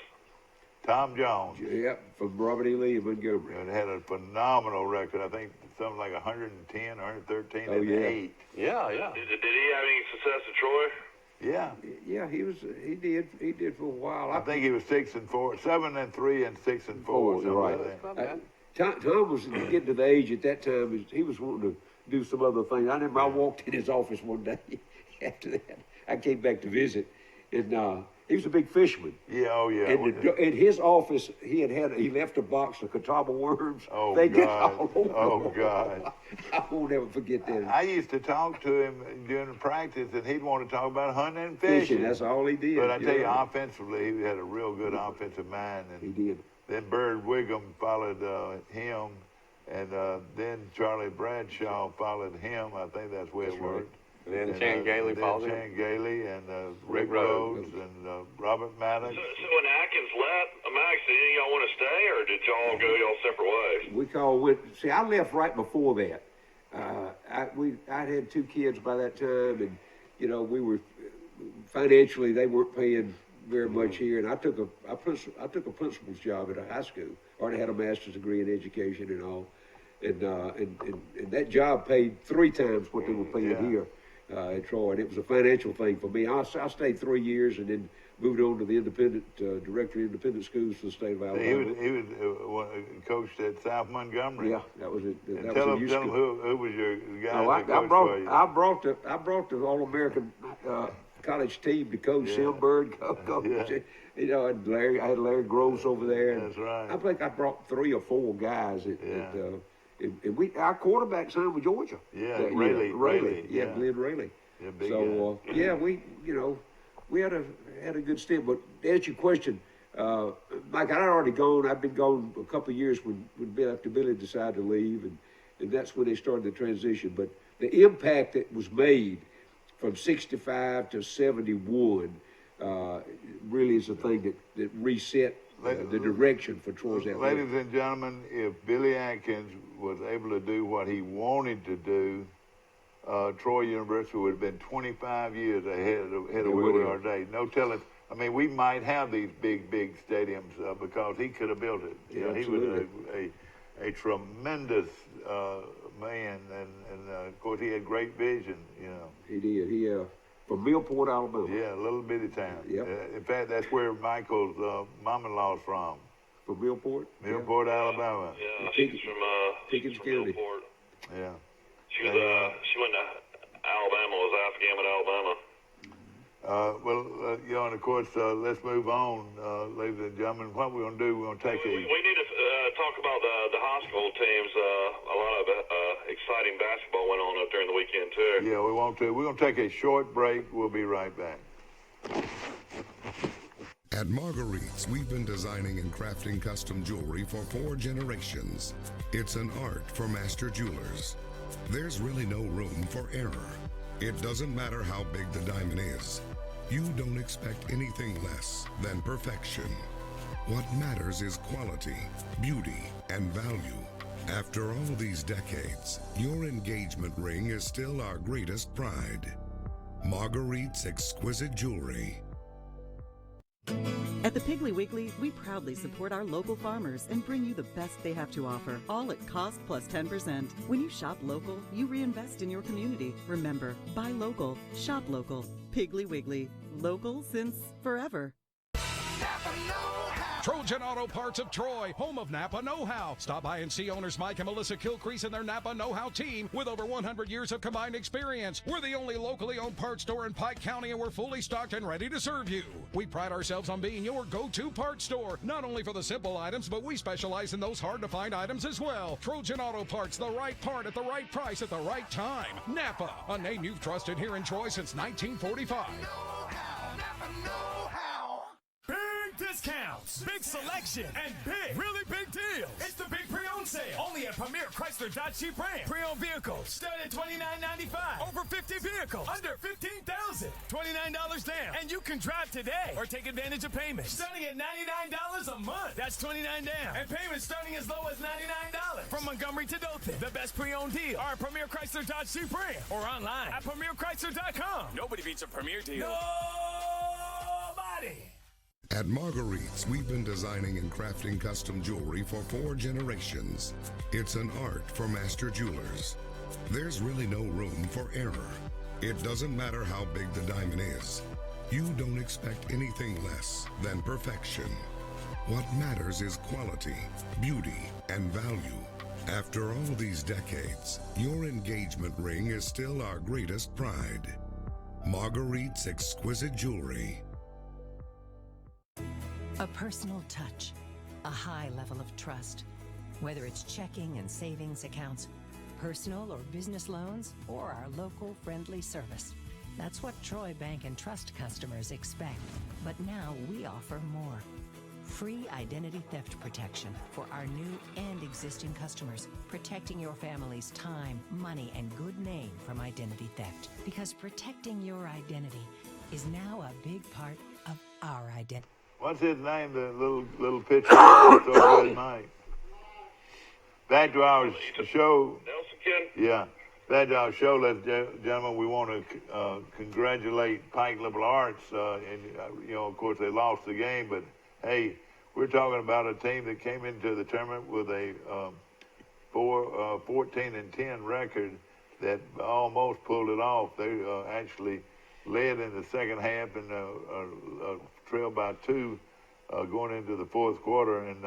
Tom Jones. Yeah, from Robert E. Lee in Montgomery. And had a phenomenal record. I think something like 110, 113, and 8. Yeah. Did he have any success at Troy? Yeah. Yeah, he did for a while. I think he was 6-4, 7-3, and 6-4. Right. Like that. Tom was getting to the age at that time. He was wanting to do some other things. I remember I walked in his office one day after that. I came back to visit, and he was a big fisherman. Yeah, And in his office, he left a box of catawba worms. Oh, they God. get all over. Oh, God. I won't never forget that. I used to talk to him during practice, and he'd want to talk about hunting and fishing. That's all he did. But I tell you, offensively, he had a real good offensive mind. And he did. Then Bird Wiggum followed him, and then Charlie Bradshaw followed him. I think that's where it worked. And then Chan Gailey followed him. Chan Gailey and Rick Rick Rhodes. Rhodes and Robert Maddox. So when Atkins left, Max, did any of y'all want to stay, or did y'all go y'all separate ways? We all went. See, I left right before that. I'd had 2 kids by that time, and you know, we were financially they weren't paying very much here, and I took a principal's job at a high school. Already had a master's degree in education and all, and that job paid 3 times what they were paying here at Troy, and it was a financial thing for me. I stayed 3 years and then moved on to the independent director of independent schools for the state of Alabama. He was coached at South Montgomery. Yeah, that was it. That Tell was him who was your guy that I coached for you. I brought the All-American college team to coach Silberg, you know, and I had Larry Groves over there. That's right. I think I brought 3 or 4 guys. And our quarterback signed with Georgia. Yeah, Rayleigh. Yeah, yeah. Glenn Rayleigh. Yeah, big So guy. we had a good stint. But to answer your question, Mike, I'd already gone. I'd been gone a couple of years when after Billy decided to leave, and that's when they started the transition. But the impact that was made from 65 to 71 really is a thing that reset the direction for Troy's athletics. Ladies and gentlemen, if Billy Atkins was able to do what he wanted to do, Troy University would have been 25 years ahead of where we are today. No telling. I mean, we might have these big stadiums because he could have built it. You know, he was a tremendous man, and of course he had great vision. You know, he did. He from Millport, Alabama. Yeah, a little bitty town. Yep. In fact, that's where Michael's mom-in-law's from. From Millport. Millport, Alabama. Yeah, she's from Pickens County. Millport. Yeah. She went to Alabama, was Alabama, Alabama. And of course, let's move on, ladies and gentlemen. What we're going to do, we're going to take We need to talk about the high school teams. A lot of exciting basketball went on up during the weekend, too. Yeah, we want to. We're going to take a short break. We'll be right back. At Marguerite's, we've been designing and crafting custom jewelry for 4 generations. It's an art for master jewelers. There's really no room for error. It doesn't matter how big the diamond is. You don't expect anything less than perfection. What matters is quality, beauty, and value. After all these decades, your engagement ring is still our greatest pride. Marguerite's exquisite jewelry. At the Piggly Wiggly, we proudly support our local farmers and bring you the best they have to offer, all at cost plus 10%. When you shop local, you reinvest in your community. Remember, buy local, shop local. Piggly Wiggly, local since forever. Trojan Auto Parts of Troy, home of Napa Know-How. Stop by and see owners Mike and Melissa Kilcrease and their Napa Know-How team with over 100 years of combined experience. We're the only locally owned parts store in Pike County, and we're fully stocked and ready to serve you. We pride ourselves on being your go-to parts store, not only for the simple items, but we specialize in those hard-to-find items as well. Trojan Auto Parts, the right part at the right price at the right time. Napa, a name you've trusted here in Troy since 1945. Big discounts, big selection, and really big deals. It's the big pre-owned sale. Only at Premier Chrysler Dodge Jeep Ram. Pre-owned vehicles start at $29.95. Over 50 vehicles under $15,000. $29 down. And you can drive today or take advantage of payments starting at $99 a month. That's $29 down. And payments starting as low as $99. From Montgomery to Dothan, the best pre-owned deal are at Premier Chrysler Dodge Jeep Ram or online at PremierChrysler.com. Nobody beats a Premier deal. Nobody. At Marguerite's, we've been designing and crafting custom jewelry for 4 generations. It's an art for master jewelers. There's really no room for error. It doesn't matter how big the diamond is. You don't expect anything less than perfection. What matters is quality, beauty, and value. After all these decades, your engagement ring is still our greatest pride. Marguerite's exquisite jewelry. A personal touch, a high level of trust. Whether it's checking and savings accounts, personal or business loans, or our local friendly service. That's what Troy Bank and Trust customers expect. But now we offer more. Free identity theft protection for our new and existing customers, protecting your family's time, money, and good name from identity theft. Because protecting your identity is now a big part of our identity. What's his name? The little pitcher. So good, Mike. Back to our show. Nelson Ken. Yeah. Back to our show, ladies and gentlemen. We want to congratulate Pike Liberal Arts. Of course, they lost the game, but hey, we're talking about a team that came into the tournament with a 14-10 record that almost pulled it off. They actually led in the second half and trailed by 2 going into the fourth quarter, and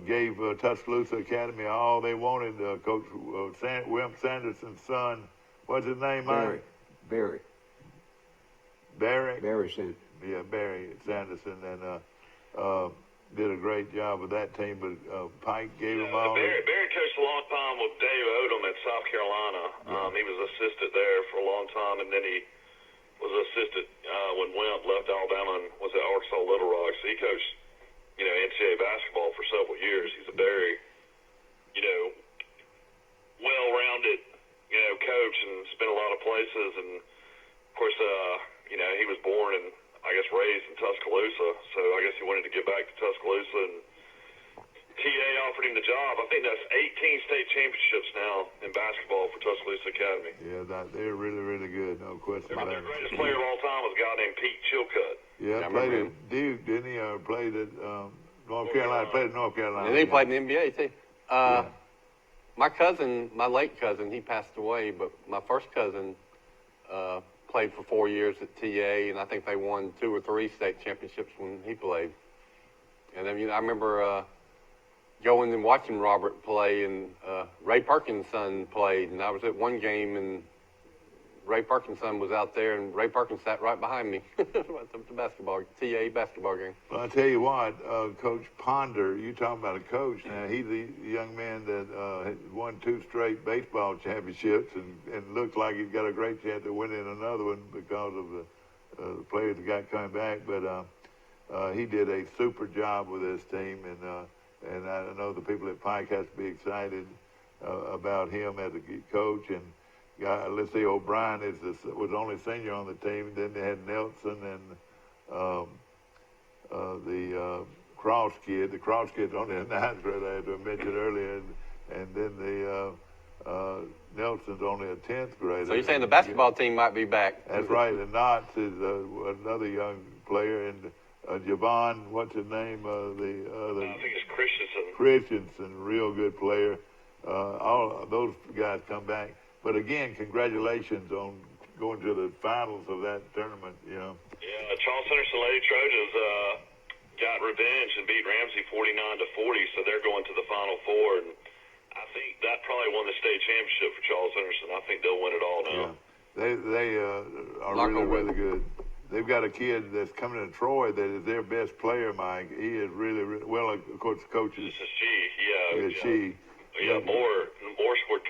gave Tuscaloosa Academy all they wanted. Coach Wimp Sanderson's son, what's his name, Mike? Barry. Barry? Barry Sanderson. Yeah, Barry Sanderson, and did a great job with that team, but Pike gave them all. Barry coached a long time with Dave Odom at South Carolina. He was assistant there for a long time, and then he was assistant when Wimp left Alabama and was at Arkansas Little Rock. So he coached, NCAA basketball for several years. He's a very, well-rounded, coach, and spent a lot of places. And of course, he was born and I guess raised in Tuscaloosa. So I guess he wanted to get back to Tuscaloosa, and TA offered him the job. I think that's 18 state championships now in basketball for Tuscaloosa Academy. Yeah, they're really, really good. No question about it. Their greatest player of all time was a guy named Pete Chilcutt. Yeah, played at Duke, didn't he? Or played at North Carolina. Played at North Carolina. And he played in the NBA, too. My cousin, my late cousin, he passed away, but my first cousin played for 4 years at TA, and I think they won 2 or 3 state championships when he played. And then I remember going and watching Robert play, and Ray Perkins' son played, and I was at one game, and Ray Perkins' son was out there, and Ray Perkins sat right behind me at the TA basketball game. Well, I tell you what, Coach Ponder, you talking about a coach now. He's the young man that won 2 straight baseball championships and looked like he's got a great chance of winning another one because of the players that got coming back. But he did a super job with this team, and I know the people at Pike has to be excited about him as a coach. And let's see, O'Brien was only senior on the team. Then they had Nelson and the Cross kid. The Cross kid's only a 9th grade, I had to mention earlier. And then the Nelson's only a 10th grader. So you're saying the basketball team might be back? That's right. And Knotts is another young player. And Javon, what's his name? I think it's Christensen. Christensen, real good player. All of those guys come back. But again, congratulations on going to the finals of that tournament, Yeah, Charles Henderson Lady Trojans got revenge and beat Ramsey 49-40, so they're going to the Final Four. And I think that probably won the state championship for Charles Henderson. I think they'll win it all now. Yeah, they are really, really good. They've got a kid that's coming to Troy that is their best player, Mike. He is really, really well. Of course, the coach is. This is she. She. Yeah, Moore scored 26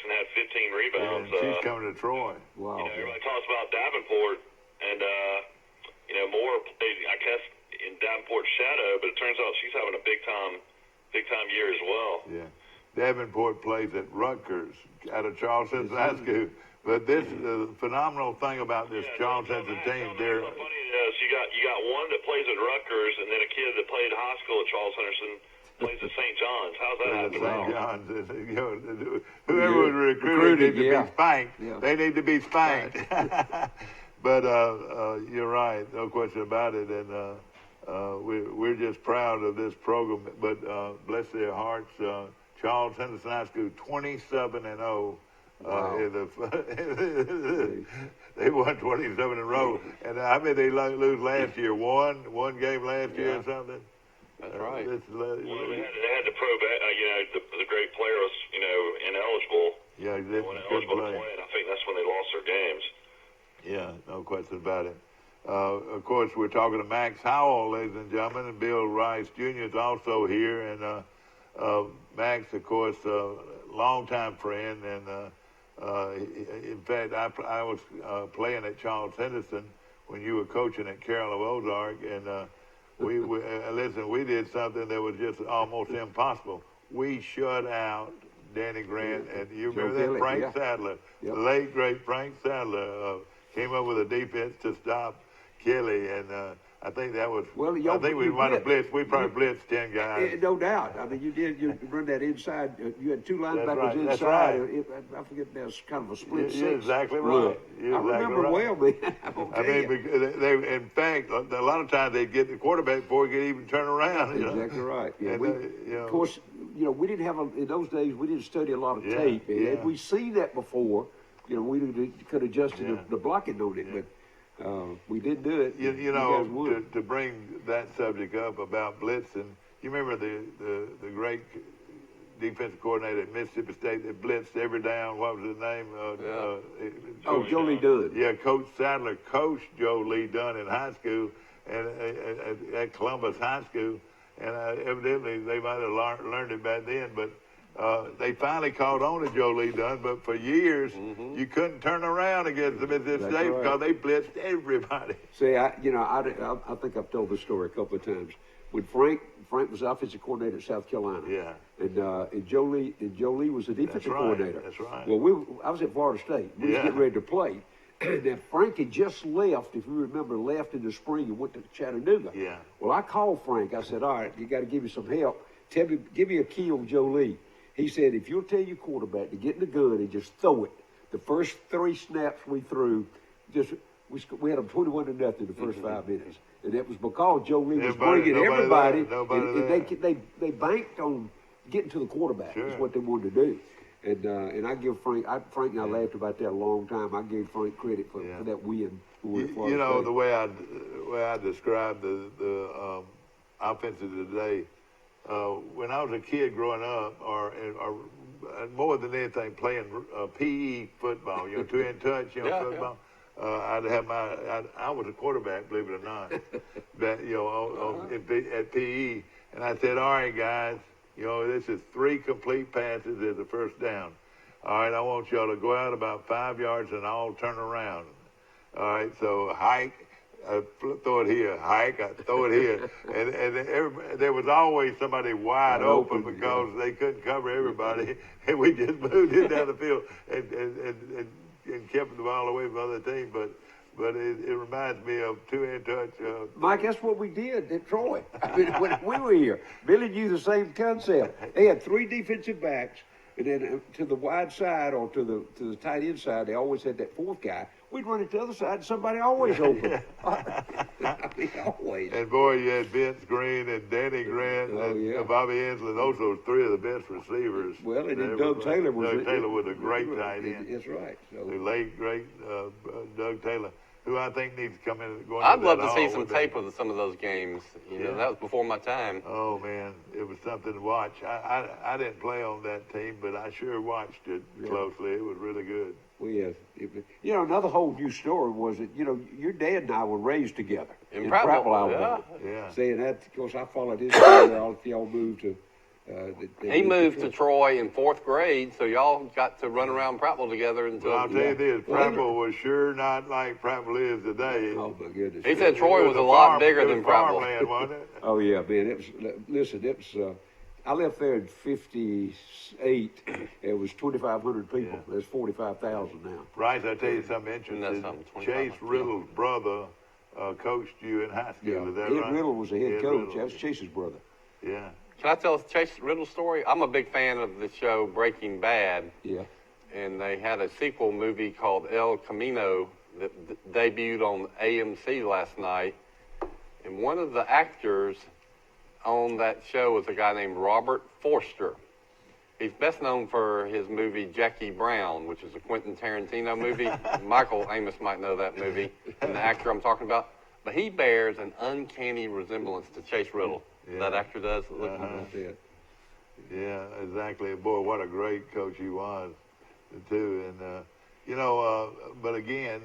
and had 15 rebounds. Yeah, she's coming to Troy. Wow. Everybody talks about Davenport, and Moore played, I guess, in Davenport's shadow, but it turns out she's having a big time year as well. Yeah, Davenport plays at Rutgers out of Charles Henderson High School. But this phenomenal thing about this Charles Henderson team, they're. What's funny is you got one that plays at Rutgers, and then a kid that played high school at Charles Henderson. Plays at St. John's. How's that happen? St. John's. Whoever was recruited needs to be spanked. Yeah. They need to be spanked. But you're right. No question about it. And we're just proud of this program. But bless their hearts, Charles Henderson High School, 27-0. Wow. They won 27 in a row. And how many they lose last year? One game last year or something? That's right. Well, they had the the great player was, ineligible. Yeah, they weren't eligible to play, and I think that's when they lost their games. Yeah, no question about it. Of course, we're talking to Max Howell, ladies and gentlemen, and Bill Rice Jr. is also here. And Max, of course, longtime friend. And in fact, I was playing at Charles Henderson when you were coaching at Carroll of Ozark, and Listen, we did something that was just almost impossible. We shut out Danny Grant, and you remember that? Kelly, Frank Sadler, Yep. the late, great Frank Sadler, came up with a defense to stop Kelly, and I think that was, Well, I think we might have blitzed. We probably blitzed 10 guys. No doubt. I mean, you run that inside. You had two linebackers right, that's inside. right. I forget now. It's kind of a split six. You're exactly right. Look, You're I remember exactly right. well, man. I mean, because they, in fact, a lot of times they'd get the quarterback before he could even turn around. You know? Exactly right. Yeah, And, of course, we didn't have in those days. We didn't study a lot of tape. And had we seen that before, we could have adjusted the blocking on it, but. We did do it. You know, to bring that subject up about blitzing, you remember the great defensive coordinator at Mississippi State that blitzed every down. What was his name? Joe Lee Dunn. Yeah, Coach Sadler coached Joe Lee Dunn in high school and at Columbus High School, and evidently they might have learned it back then, but. They finally caught on to Joe Lee Dunn, but for years you couldn't turn around against the Mississippi State because they blitzed everybody. See, I think I've told this story a couple of times. When Frank was offensive coordinator at South Carolina, and Joe Lee was the defensive coordinator. That's right. Well, I was at Florida State. We was getting ready to play. And Frank had just left, if you remember, left in the spring and went to Chattanooga. Yeah. Well, I called Frank. I said, all right, you got to give me some help. Give me a key on Joe Lee. He said, if you'll tell your quarterback to get in the gun and just throw it, the first 3 snaps we threw, we had them 21-0 the first 5 minutes. And that was because Joe Lee was bringing everybody. And they banked on getting to the quarterback is what they wanted to do. And I give Frank and I laughed about that a long time. I gave Frank credit for that win. You know, the way I describe the offenses today, when I was a kid growing up, or more than anything, playing PE football, 2-in-touch, football. I was a quarterback, believe it or not, but at PE, and I said, all right, guys, this is 3 complete passes as a first down. All right, I want y'all to go out about 5 yards and all turn around. All right, so hike. Throw it here, hike, I throw it here. And there was always somebody wide open because they couldn't cover everybody. And we just moved it down the field and kept the ball away from the other team. But it reminds me of 2-in-touch. Mike, that's what we did at Troy. I mean, when we were here, Billy knew the same concept. They had 3 defensive backs, and then to the wide side or to the tight end side, they always had that 4th guy. We'd run it to the other side, and somebody always open. I mean, always. And boy, you had Vince Green and Danny Grant and Bobby Hensley. Those were 3 of the best receivers. Well, and then Doug Taylor was a great tight end. That's right. So. The late, great Doug Taylor, who I think needs to come in. I'd love to see some tape of some of those games. That was before my time. Oh man, it was something to watch. I didn't play on that team, but I sure watched it closely. It was really good. Another whole new story was that, your dad and I were raised together in Prattville, Alabama. Yeah. Saying that, of course, I followed his career. Y'all moved to. He moved to Troy in 4th grade, so y'all got to run around Prattville together until. Well, I'll tell you this: Prattville was sure not like Prattville is today. Oh my goodness! He said Troy was a lot bigger than Prattville. Farmland, wasn't it? Oh yeah, man. It was. I left there in '58. It was 2,500 people. There's 45,000 now. Bryce, I tell you something interesting. Chase Riddle's brother coached you in high school. Is that right? Ed Riddle was the head coach. That was Chase's brother. Yeah. Can I tell Chase Riddle's story? I'm a big fan of the show Breaking Bad. Yeah. And they had a sequel movie called El Camino that debuted on AMC last night. And one of the actors on that show was a guy named Robert Forster. He's best known for his movie Jackie Brown, which is a Quentin Tarantino movie. Michael Amos might know that movie, and the actor I'm talking about. But he bears an uncanny resemblance to Chase Riddle. That actor does. Yeah, exactly. Boy, what a great coach he was, too. And, but again,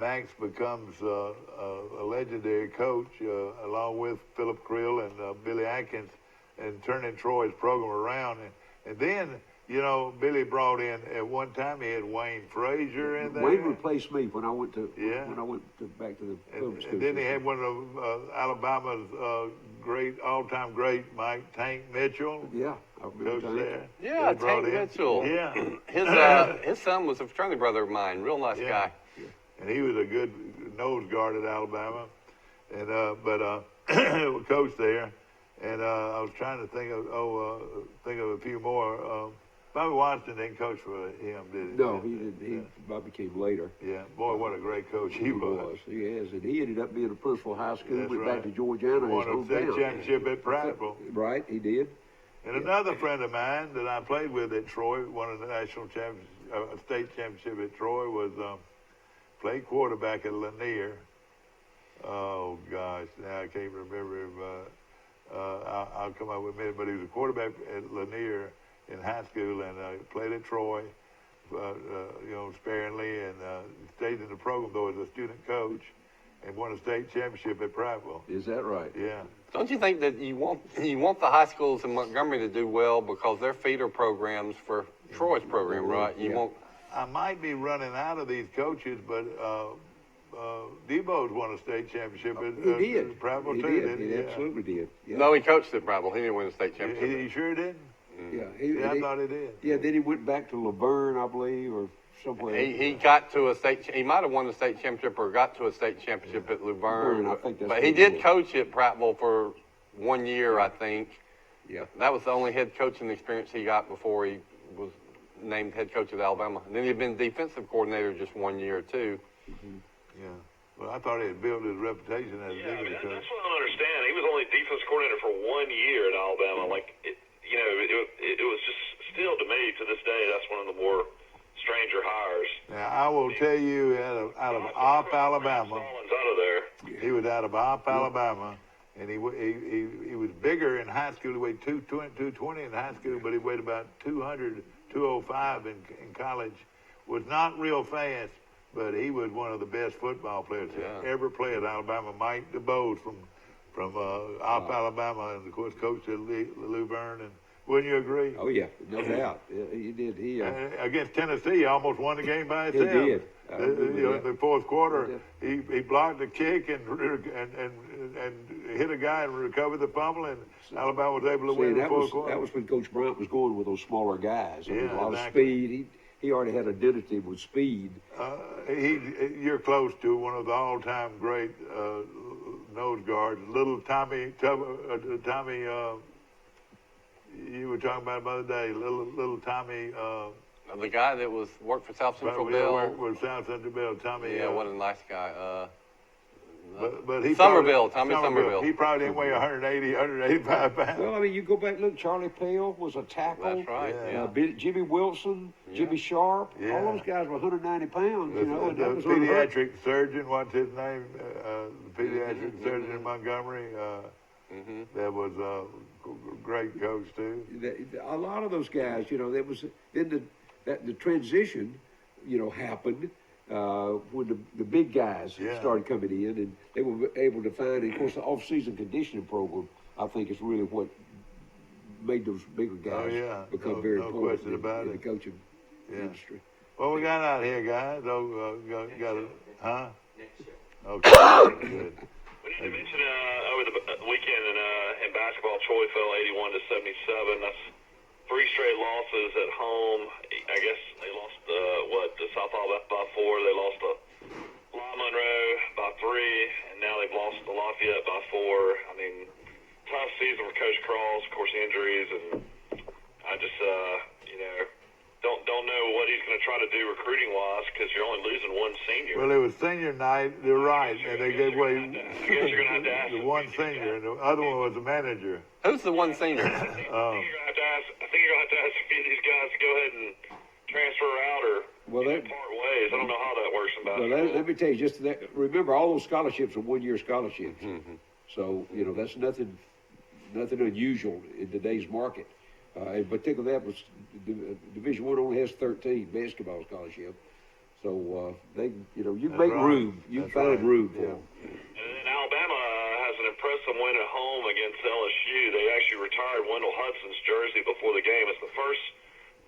Max becomes a legendary coach along with Philip Krill and Billy Atkins and turning Troy's program around. And then You know, Billy brought in at one time. He had Wayne Frazier in there. Wayne replaced me when I went to back to the public school. And then he had one of Alabama's great all-time great Mike Tank Mitchell. Yeah, I remember coach there. Yeah, Tank Mitchell. Yeah, his son was a fraternity brother of mine. Real nice guy. Yeah. And he was a good nose guard at Alabama, and coach there. And I was trying to think of a few more. Bobby Washington didn't coach for him, did he? No, he didn't. Bobby came later. Yeah, boy, what a great coach he was. He is, and he ended up being a principal high school. That's went right. back to Georgiana. Won a state championship at Prattville. Right, he did. And another friend of mine that I played with at Troy, won a national state championship at Troy, was played quarterback at Lanier. Oh gosh, now I can't remember him. I'll come up with a minute, but he was a quarterback at Lanier in high school and played at Troy, sparingly, and stayed in the program though as a student coach, and won a state championship at Prattville. Is that right? Yeah. Don't you think that you want the high schools in Montgomery to do well because they're feeder programs for Troy's program, right? I might be running out of these coaches, but Debo's won a state championship at Prattville too, didn't he? He absolutely did. Yeah. No, he coached at Prattville. He didn't win a state championship. He sure did. Yeah, I thought he did. Yeah, then he went back to Laverne, I believe, or somewhere. He got to a state. He might have won the state championship or got to a state championship at Luverne. I think that's but he did coach at Prattville for 1 year, I think. Yeah. That was the only head coaching experience he got before he was named head coach at Alabama. And then he'd been defensive coordinator just 1 year too. Mm-hmm. Yeah. Well, I thought he had built his reputation as a defensive coach. That's what I don't understand. He was only defense coordinator for 1 year at Alabama. It was just still to me to this day that's one of the more stranger hires. Now I will tell you, out of Opp, Alabama, he was out of Opp, Alabama, and he was bigger in high school. He weighed 220 in high school, but he weighed about 200, 205 in college. Was not real fast, but he was one of the best football players that ever played at Alabama. Mike DeBose from Opp, Alabama, and of course coached at Luverne. And wouldn't you agree? Oh yeah, no doubt. He did. Against Tennessee, he almost won the game by himself. He did. In the fourth quarter, he blocked a kick and hit a guy and recovered the fumble, and Alabama was able to win the fourth quarter. That was when Coach Bryant was going with those smaller guys. Yeah, a lot of speed. He already had identity with speed. You're close to one of the all-time great nose guards, little Tommy. You were talking about him the other day, little Tommy. The guy that worked for South Central Bell. Worked for South Central Bell, Tommy. Yeah, what a nice guy. But he Tommy Somerville. He probably didn't weigh 180, 185 pounds. Well, I mean, you go back, look, Charlie Pale was a tackle. That's right, Jimmy Wilson, Jimmy Sharp, all those guys were 190 pounds, The pediatric surgeon, what's his name? The pediatric surgeon in Montgomery. That was a great coach, too. A lot of those guys, there was then the transition, happened when the big guys started coming in, and they were able to find. And of course, the off-season conditioning program, I think, is really what made those bigger guys become very important in the coaching industry. What we got out here, guys? Got it? Huh? Next show. Okay. Good. We need to mention over the weekend in basketball, Troy fell 81 to 77. That's 3 straight losses at home. I guess they lost to South Alabama by 4. They lost to La Monroe by 3, and now they've lost to Lafayette by 4. I mean, tough season for Coach Cross. Of course, injuries, and I just don't know what he's going to try to do recruiting wise because you're only losing one senior. Well, it was senior night. You're right, and they gave away. I guess you're going to have to ask the one senior, and the other one was the manager. Who's the one senior? I think you're going to have to ask a few of these guys to go ahead and transfer out or part ways. I don't know how that works in basketball. Well, let me tell you, just that. Remember, all those scholarships are 1-year scholarships. So that's nothing unusual in today's market. In particular, that was Division I only has 13 basketball scholarships. So you make room, you find room for them. And then Alabama has an impressive win at home against LSU. They actually retired Wendell Hudson's jersey before the game. It's the first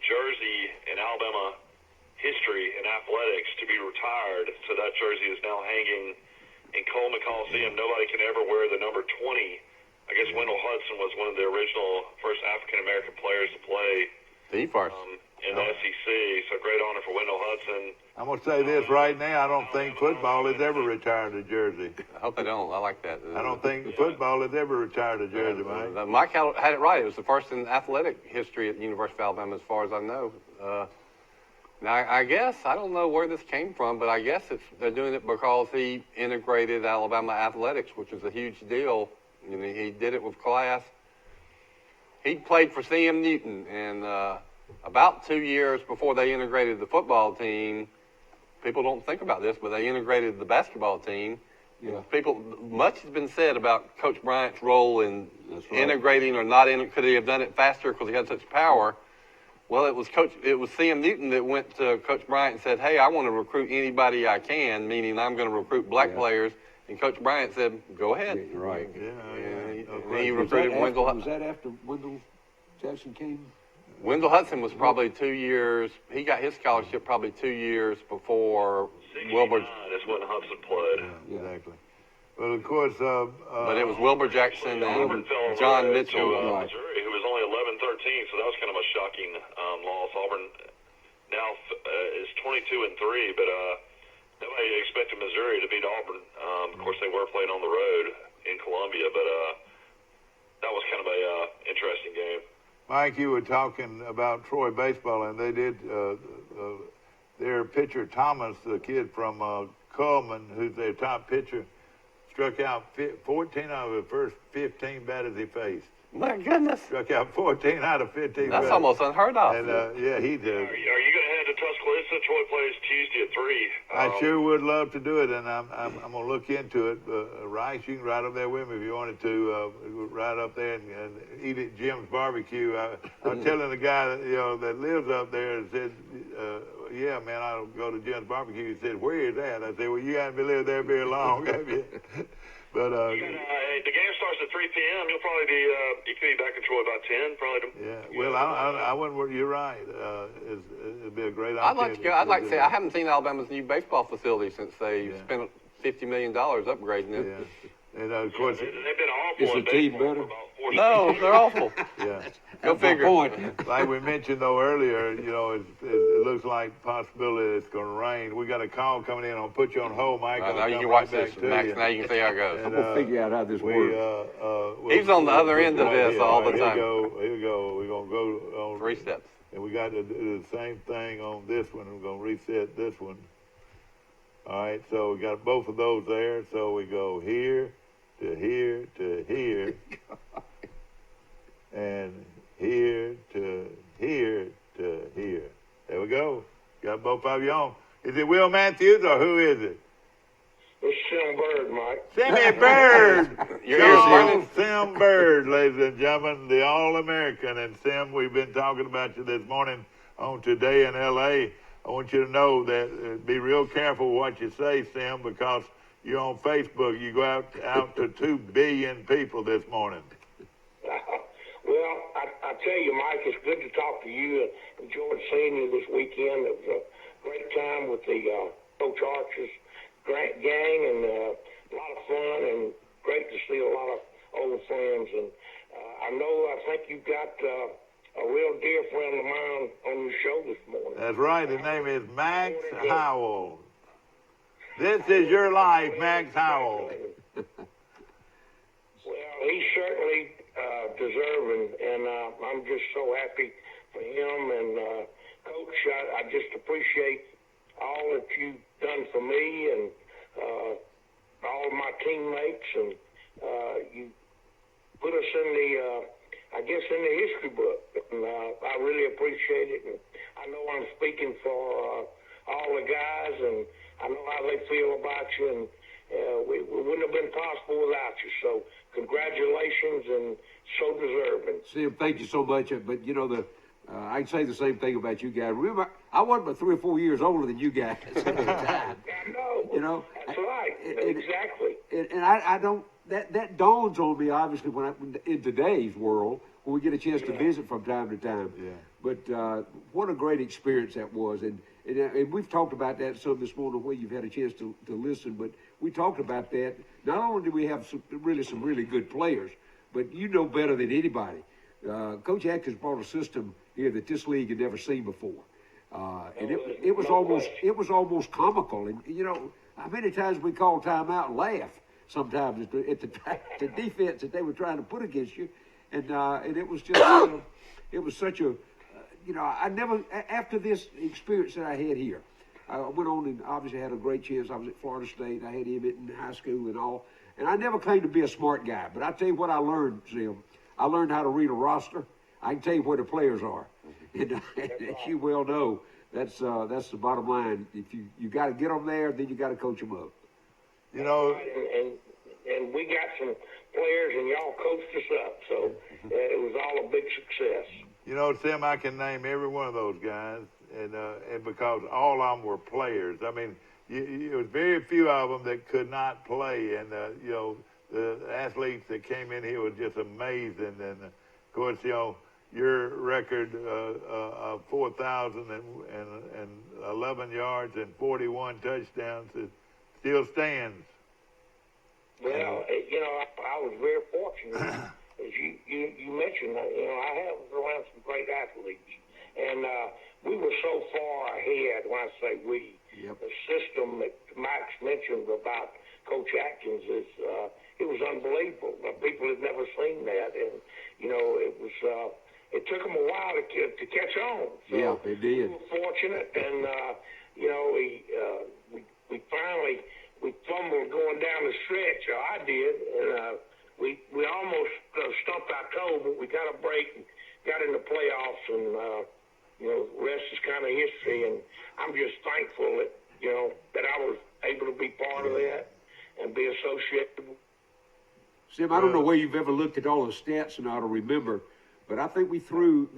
jersey in Alabama history in athletics to be retired. So that jersey is now hanging in Coleman Coliseum. Nobody can ever wear the number 20. I guess Wendell Hudson was one of the original first African-American players to play The first. In the SEC. So great honor for Wendell Hudson. I'm going to say this right now. I don't think football has ever retired a jersey. I hope they don't. I like that. I don't think football has ever retired a jersey, Mike. Mike had it right. It was the first in athletic history at the University of Alabama, as far as I know. Now, I guess, I don't know where this came from, but I guess they're doing it because he integrated Alabama athletics, which is a huge deal. And he did it with class. He played for Sam Newton, and about 2 years before they integrated the football team, people don't think about this, but they integrated the basketball team. Yeah. Much has been said about Coach Bryant's role in integrating or not. Could he have done it faster because he had such power? Well, it was Sam Newton that went to Coach Bryant and said, "Hey, I want to recruit anybody I can," meaning I'm going to recruit black players. And Coach Bryant said, "Go ahead." Yeah, right. And he recruited Wendell Hudson. Was that after Wendell Jackson came? Wendell Hudson was probably 2 years. He got his scholarship probably 2 years before Wilbur. That's when Hudson played. Yeah, exactly. Well, of course. But it was Wilbur Jackson and John Mitchell. Missouri, who was only 11-13, so that was kind of a shocking loss. Auburn now is 22-3, but nobody expected Missouri to beat Auburn. Of course, they were playing on the road in Columbia, but that was kind of a interesting game. Mike, you were talking about Troy baseball, and they did their pitcher Thomas, the kid from Coleman, who's their top pitcher, struck out 14 out of the first 15 batters he faced. My goodness. Struck out 14 out of 15 That's almost unheard of. And, he did. Are you going to head to Tuscaloosa? Troy plays Tuesday at 3. I sure would love to do it, and I'm going to look into it. Rice, you can ride up there with me if you wanted to. Ride up there and eat at Jim's Barbecue. I'm telling the guy that lives up there and said, "Yeah, man, I'll go to Jim's Barbecue." He said, "Where is that?" I said, "Well, you haven't been living there very long, have you?" But the game starts at 3 p.m. You'll probably be you could be back in Troy about 10. Probably. Yeah. Well, I wouldn't. You're right. It'd be a great I'd idea. like to go. I'd like to say I haven't seen Alabama's new baseball facility since they spent $50 million upgrading it. Yeah. And of course, they've been awful. Is the team better? No, they're awful. Yeah. Go figure. Like we mentioned though earlier, it looks like possibility it's going to rain. We got a call coming in. I'll put you on hold, Mike. Now you can watch this, Max. Now you can see how it goes. I'm gonna figure out how this works. He's on the other end of this all the time. Here we go. We're gonna go on 3 steps. And we got to do the same thing on this one. We're gonna reset this one. All right. So we got both of those there. So we go here to here to here. And here to here to here. There we go. Got both of you on. Is it Will Matthews or who is it? It's Sim Bird, Mike. Sammy Bird. Your ears burning? Sim Bird, ladies and gentlemen, the All-American. And Sim, we've been talking about you this morning on Today in L.A. I want you to know that be real careful what you say, Sim, because you're on Facebook. You go out to 2 billion people this morning. Well, I tell you, Mike, it's good to talk to you. Enjoyed seeing you this weekend. It was a great time with the Coach Archer's gang, and a lot of fun, and great to see a lot of old friends. And I think you've got a real dear friend of mine on your show this morning. That's right. His name is Max Howell. This is your life, Max Howell. Well, he's certainly deserving, and I'm just so happy for him. And Coach, I just appreciate all that you've done for me and all of my teammates, and you put us in the in the history book, and I really appreciate it. And I know I'm speaking for all the guys, and I know how they feel about you, and we wouldn't have been possible without you. So congratulations, and so deserving. Sim, thank you so much. But I can say the same thing about you guys. Remember, I wasn't but 3 or 4 years older than you guys at the time. I know. That's right. Exactly. And I don't. That dawns on me, obviously, in today's world, when we get a chance to visit from time to time. Yeah. But what a great experience that was. And we've talked about that some this morning where you've had a chance to listen, but we talked about that. Not only do we have some really good players, but you know better than anybody. Coach Atkins brought a system here that this league had never seen before. And it was almost comical. And, you know, how many times we call timeout and laugh sometimes at the defense that they were trying to put against you. And it was just, it was such a, I never, after this experience that I had here, I went on and obviously had a great chance. I was at Florida State. I had Emmett in high school and all. And I never claimed to be a smart guy. But I tell you what I learned, Jim. I learned how to read a roster. I can tell you where the players are. And as you well know, that's the bottom line. If you got to get them there, then you got to coach them up. And we got some players, and y'all coached us up. So it was all a big success. You know, Tim, I can name every one of those guys, and because all of them were players. I mean, there was very few of them that could not play, and the athletes that came in here were just amazing. And of course, your record of 4,011 yards and 41 touchdowns still stands. Well, I was very fortunate. As you mentioned, I have around some great athletes. And we were so far ahead, when I say we, the system that Max mentioned about Coach Atkins is, it was unbelievable. People had never seen that. And, it took them a while to catch on. So yeah, they did. We were fortunate, and, we finally, we fumbled going down the stretch, or I did, and we almost stumped our toe, but we got a break and got in the playoffs, and, rest is kind of history, and I'm just thankful that, that I was able to be part of that and be associated. Sim, I don't know where you've ever looked at all the stats and ought to remember, but I think we threw,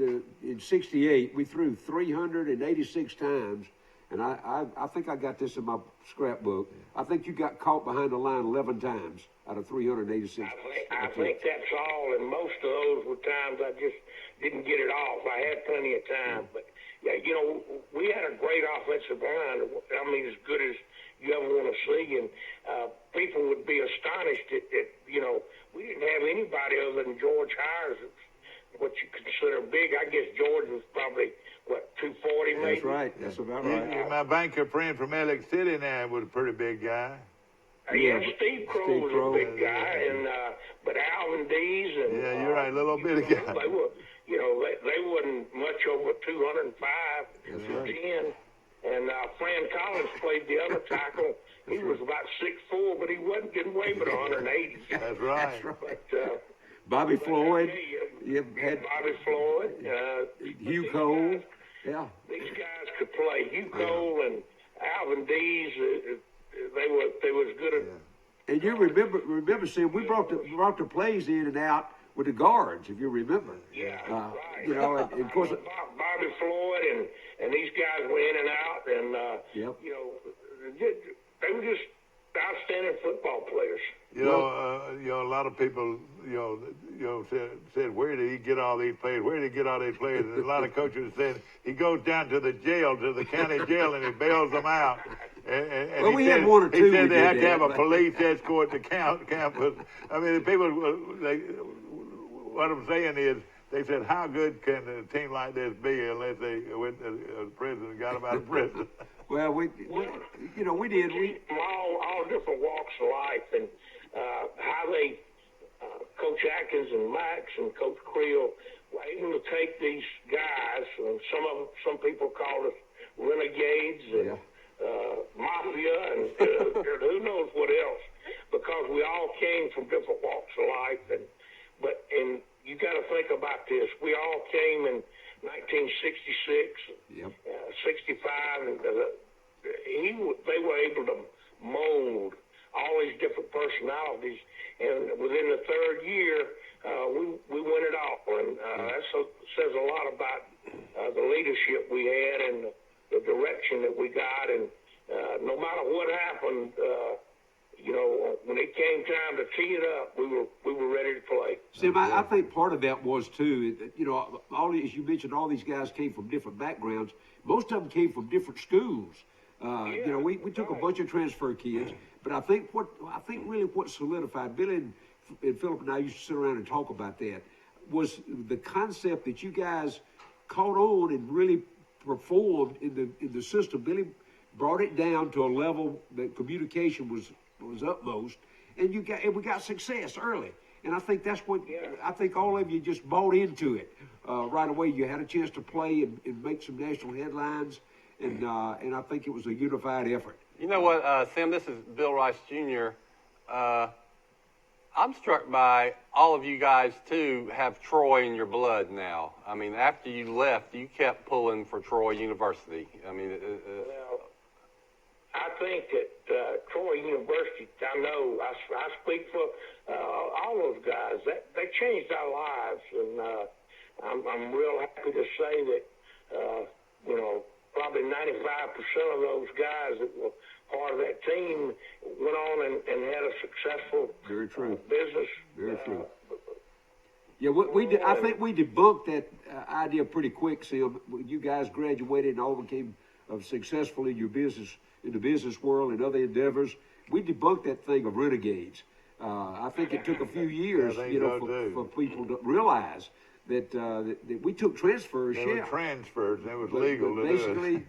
in '68, we threw 386 times, and I think I got this in my scrapbook. I think you got caught behind the line 11 times out of 386. I think that's all, and most of those were times I just didn't get it off. I had plenty of time, but we had a great offensive line. I mean, as good as you ever want to see, and people would be astonished that we didn't have anybody other than George Hires, what you consider big. I guess George was probably 240 maybe. That's right. That's about right. My banker friend from Alex City now was a pretty big guy. Yeah, Steve Crow was a big guy, and but Alvin Dees and you're right, a little bit of guy. They were, they wasn't much over 205, 210. And Fran Collins played the other tackle. He was about 6'4", but he didn't weigh but 180. That's right. But, Bobby Floyd. Bobby Floyd. Hugh Cole. These guys could play. Hugh Cole and Alvin Dees. They was good at. And you remember, Sam, we brought the plays in and out with the guards, if you remember. Yeah, right. And of course, Bobby Floyd and these guys went in and out, and they were just outstanding football players. A lot of people, said, where did he get all these players? Where did he get all these players? And a lot of coaches said he goes down to the jail, to the county jail, and he bails them out. And we had one or two. He said they had to have a police escort to campus. I mean, people, what I'm saying is, they said, how good can a team like this be unless they went to prison and got them out of prison? Well, we did. From all different walks of life, and how they, Coach Atkins and Max and Coach Creel, were able to take these guys, and some people call us renegades and mafia, and who knows what else, because we all came from different walks of life, and you got to think about this. We all came in 1966, 65, and they were able to mold all these different personalities. And within the third year, we win it all. And that says a lot about the leadership we had and the direction that we got. And no matter what happened, when it came time to tee it up, we were ready to play. Sim, I think part of that was too. As you mentioned, all these guys came from different backgrounds. Most of them came from different schools. We took a bunch of transfer kids, but I think really what solidified Billy and Philip and I used to sit around and talk about that was the concept that you guys caught on and really performed in the system. Billy brought it down to a level that communication was utmost, and we got success early. And I think that's what I think all of you just bought into it right away. You had a chance to play and make some national headlines, and I think it was a unified effort. You know what, Sam? This is Bill Rice Jr. I'm struck by all of you guys too have Troy in your blood now. I mean, after you left, you kept pulling for Troy University. I mean, well, I think that Troy University. I know I speak for all those guys. They changed our lives, and I'm real happy to say that probably 95% of those guys that were part of that team went on and had a successful Very true. Business. Very true. Yeah, I think we debunked that idea pretty quick, Sim. You guys graduated and all became successful in your business, in the business world and other endeavors. We debunked that thing of renegades. I think it took a few years, for people to realize that we took transfers. There were transfers, and it was legal to basically,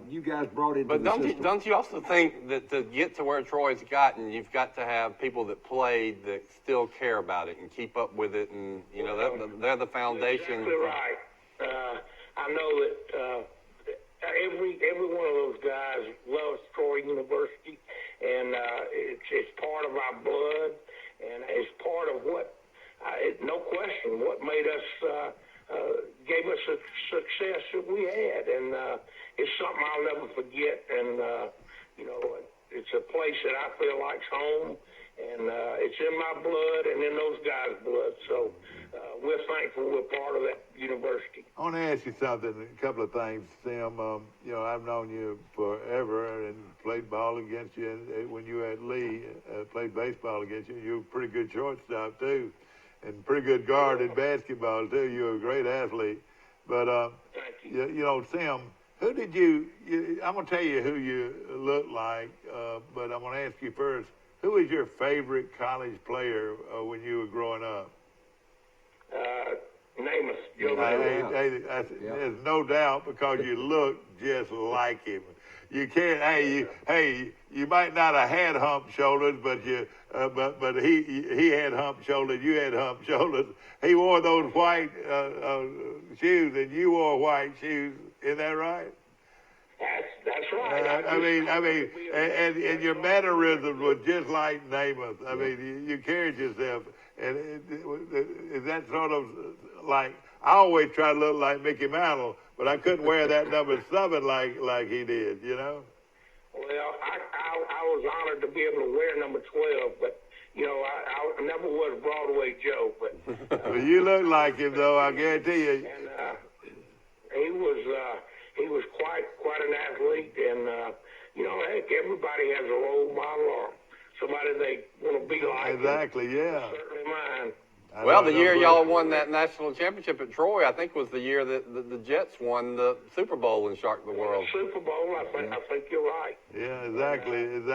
you guys brought into but the system. don't you also think that to get to where Troy's gotten, you've got to have people that played that still care about it and keep up with it, and they're the foundation. Exactly right. I know that every one of those guys loves Troy University, and it's part of our blood, and it's part of what. No question, what made us, gave us the success that we had, and it's something I'll never forget. And it's a place that I feel like's home, and it's in my blood and in those guys' blood. So we're thankful we're part of that university. I want to ask you something, a couple of things, Sam. I've known you forever and played ball against you when you were at Lee, played baseball against you. You were a pretty good shortstop, too. And pretty good guard in basketball, too. You're a great athlete. But, Sam, who did I'm going to tell you who you look like, but I'm going to ask you first, who was your favorite college player when you were growing up? Amos. There's no doubt, because you look just like him. You can't. You might not have had hump shoulders, but but he had hump shoulders. You had hump shoulders. He wore those white shoes, and you wore white shoes. Isn't that right? That's right. And your mannerisms were just like Amos. I mean, you carried yourself, and is that sort of like? I always try to look like Mickey Mantle, but I couldn't wear that number 7 like he did, Well, I was honored to be able to wear number 12, but I never was Broadway Joe. But well, you look like him, though. I guarantee you. And he was quite an athlete, and heck, everybody has a role model or somebody they want to be like. Exactly, yeah. Certainly mine. Well, the year y'all won that national championship at Troy, I think, was the year that the Jets won the Super Bowl and shocked the world. Super Bowl, I think you're right. Yeah, exactly. And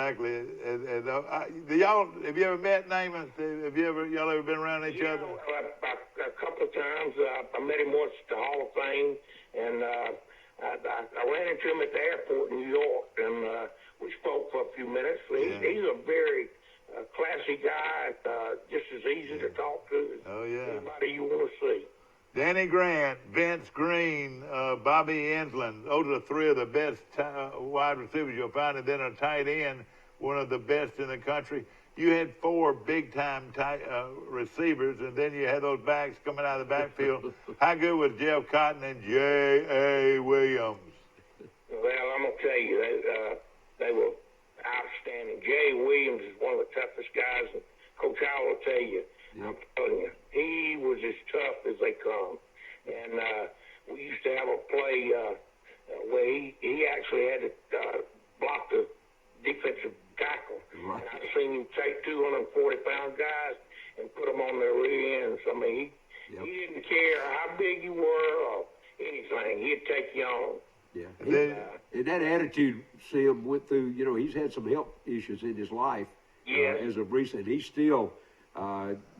have you ever met Amos? Y'all ever been around each other? A couple of times. I met him once at the Hall of Fame, and I ran into him at the airport in New York, and we spoke for a few minutes. He's a very classy guy, just as easy to talk to as anybody you want to see. Danny Grant, Vince Green, Bobby Ensland, those are 3 of the best wide receivers you'll find, and then a tight end, one of the best in the country. You had 4 big-time receivers, and then you had those backs coming out of the backfield. How good was Jeff Cotton and J.A. Williams? Well, I'm going to tell you, they were outstanding. Jay Williams is one of the toughest guys, and Coach Howell will tell you. I'm telling you, he was as tough as they come. And we used to have a play where he actually had to block the defensive tackle. Right. And I've seen 240-pound guys and put them on their rear ends. I mean, he didn't care how big you were or anything. He'd take you on. Yeah. And that attitude, Sim, went through, you know, he's had some health issues in his life. As of recent. He's still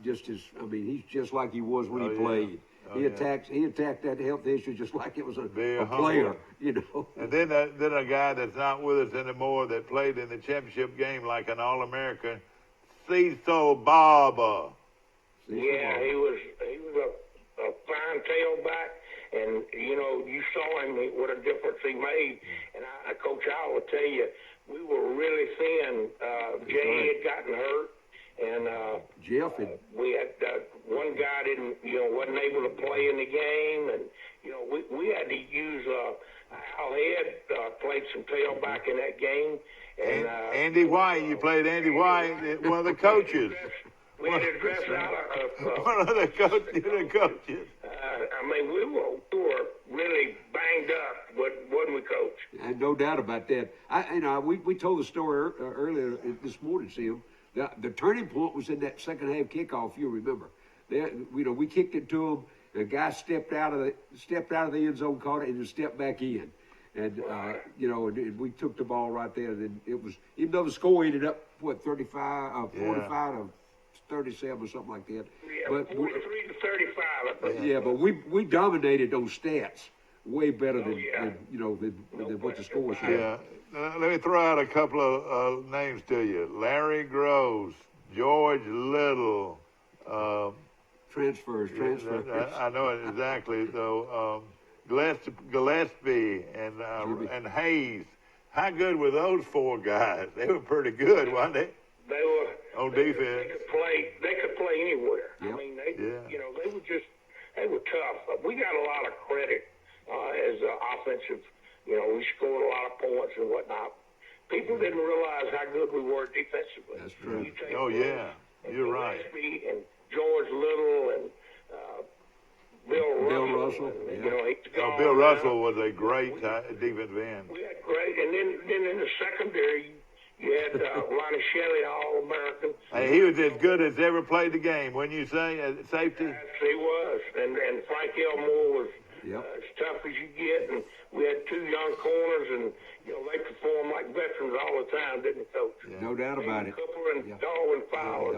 he's just like he was when he played. He attacked that health issue just like it was a player, you know. And then a guy that's not with us anymore that played in the championship game like an All-American, Cecil Barber. Yeah, he was a fine tailback, and you know, you saw him, what a difference he made. And Coach Al will tell you, we were really thin. Jay had gotten hurt, and Jeff had. We had one guy wasn't able to play in the game, and you know, we had to use Al Head played some tailback in that game, and Andy White. You played Andy White, one of the coaches. We had to dress out one of the coaches. I mean, we were really banged up, wasn't we, Coach? And no doubt about that. We told the story earlier this morning, Sam. The turning point was in that second half kickoff. You remember? We kicked it to him. The guy stepped out of the end zone, caught it, and then stepped back in. And and we took the ball right there. And then it was, even though the score ended up 45 to 37 or something like that. Yeah, but 43 to 35, I think. Yeah, but we dominated those stats way better than what the score said. Yeah. Let me throw out a couple of names to you: Larry Groves, George Little. Transfers. I know it exactly though. Gillespie and Hayes. How good were those four guys? They were pretty good, weren't they? They were on defense. They could play anywhere. Yep. I mean, they were tough. We got a lot of credit as offensive. You know, we scored a lot of points and whatnot. People didn't realize how good we were defensively. That's true. You're right. And George Little and Bill Russell. And, Bill Russell was a great defensive end. We had great, and then in the secondary, you had Ronnie Shelley, All-American. Hey, he was as good as ever played the game, wouldn't you say, at safety? Yes, he was. And Frank Elmore was as tough as you get. And we had two young corners, and, they performed like veterans all the time, didn't they, Coach? Yeah. No doubt about it. Cooper and Darwin Fowler.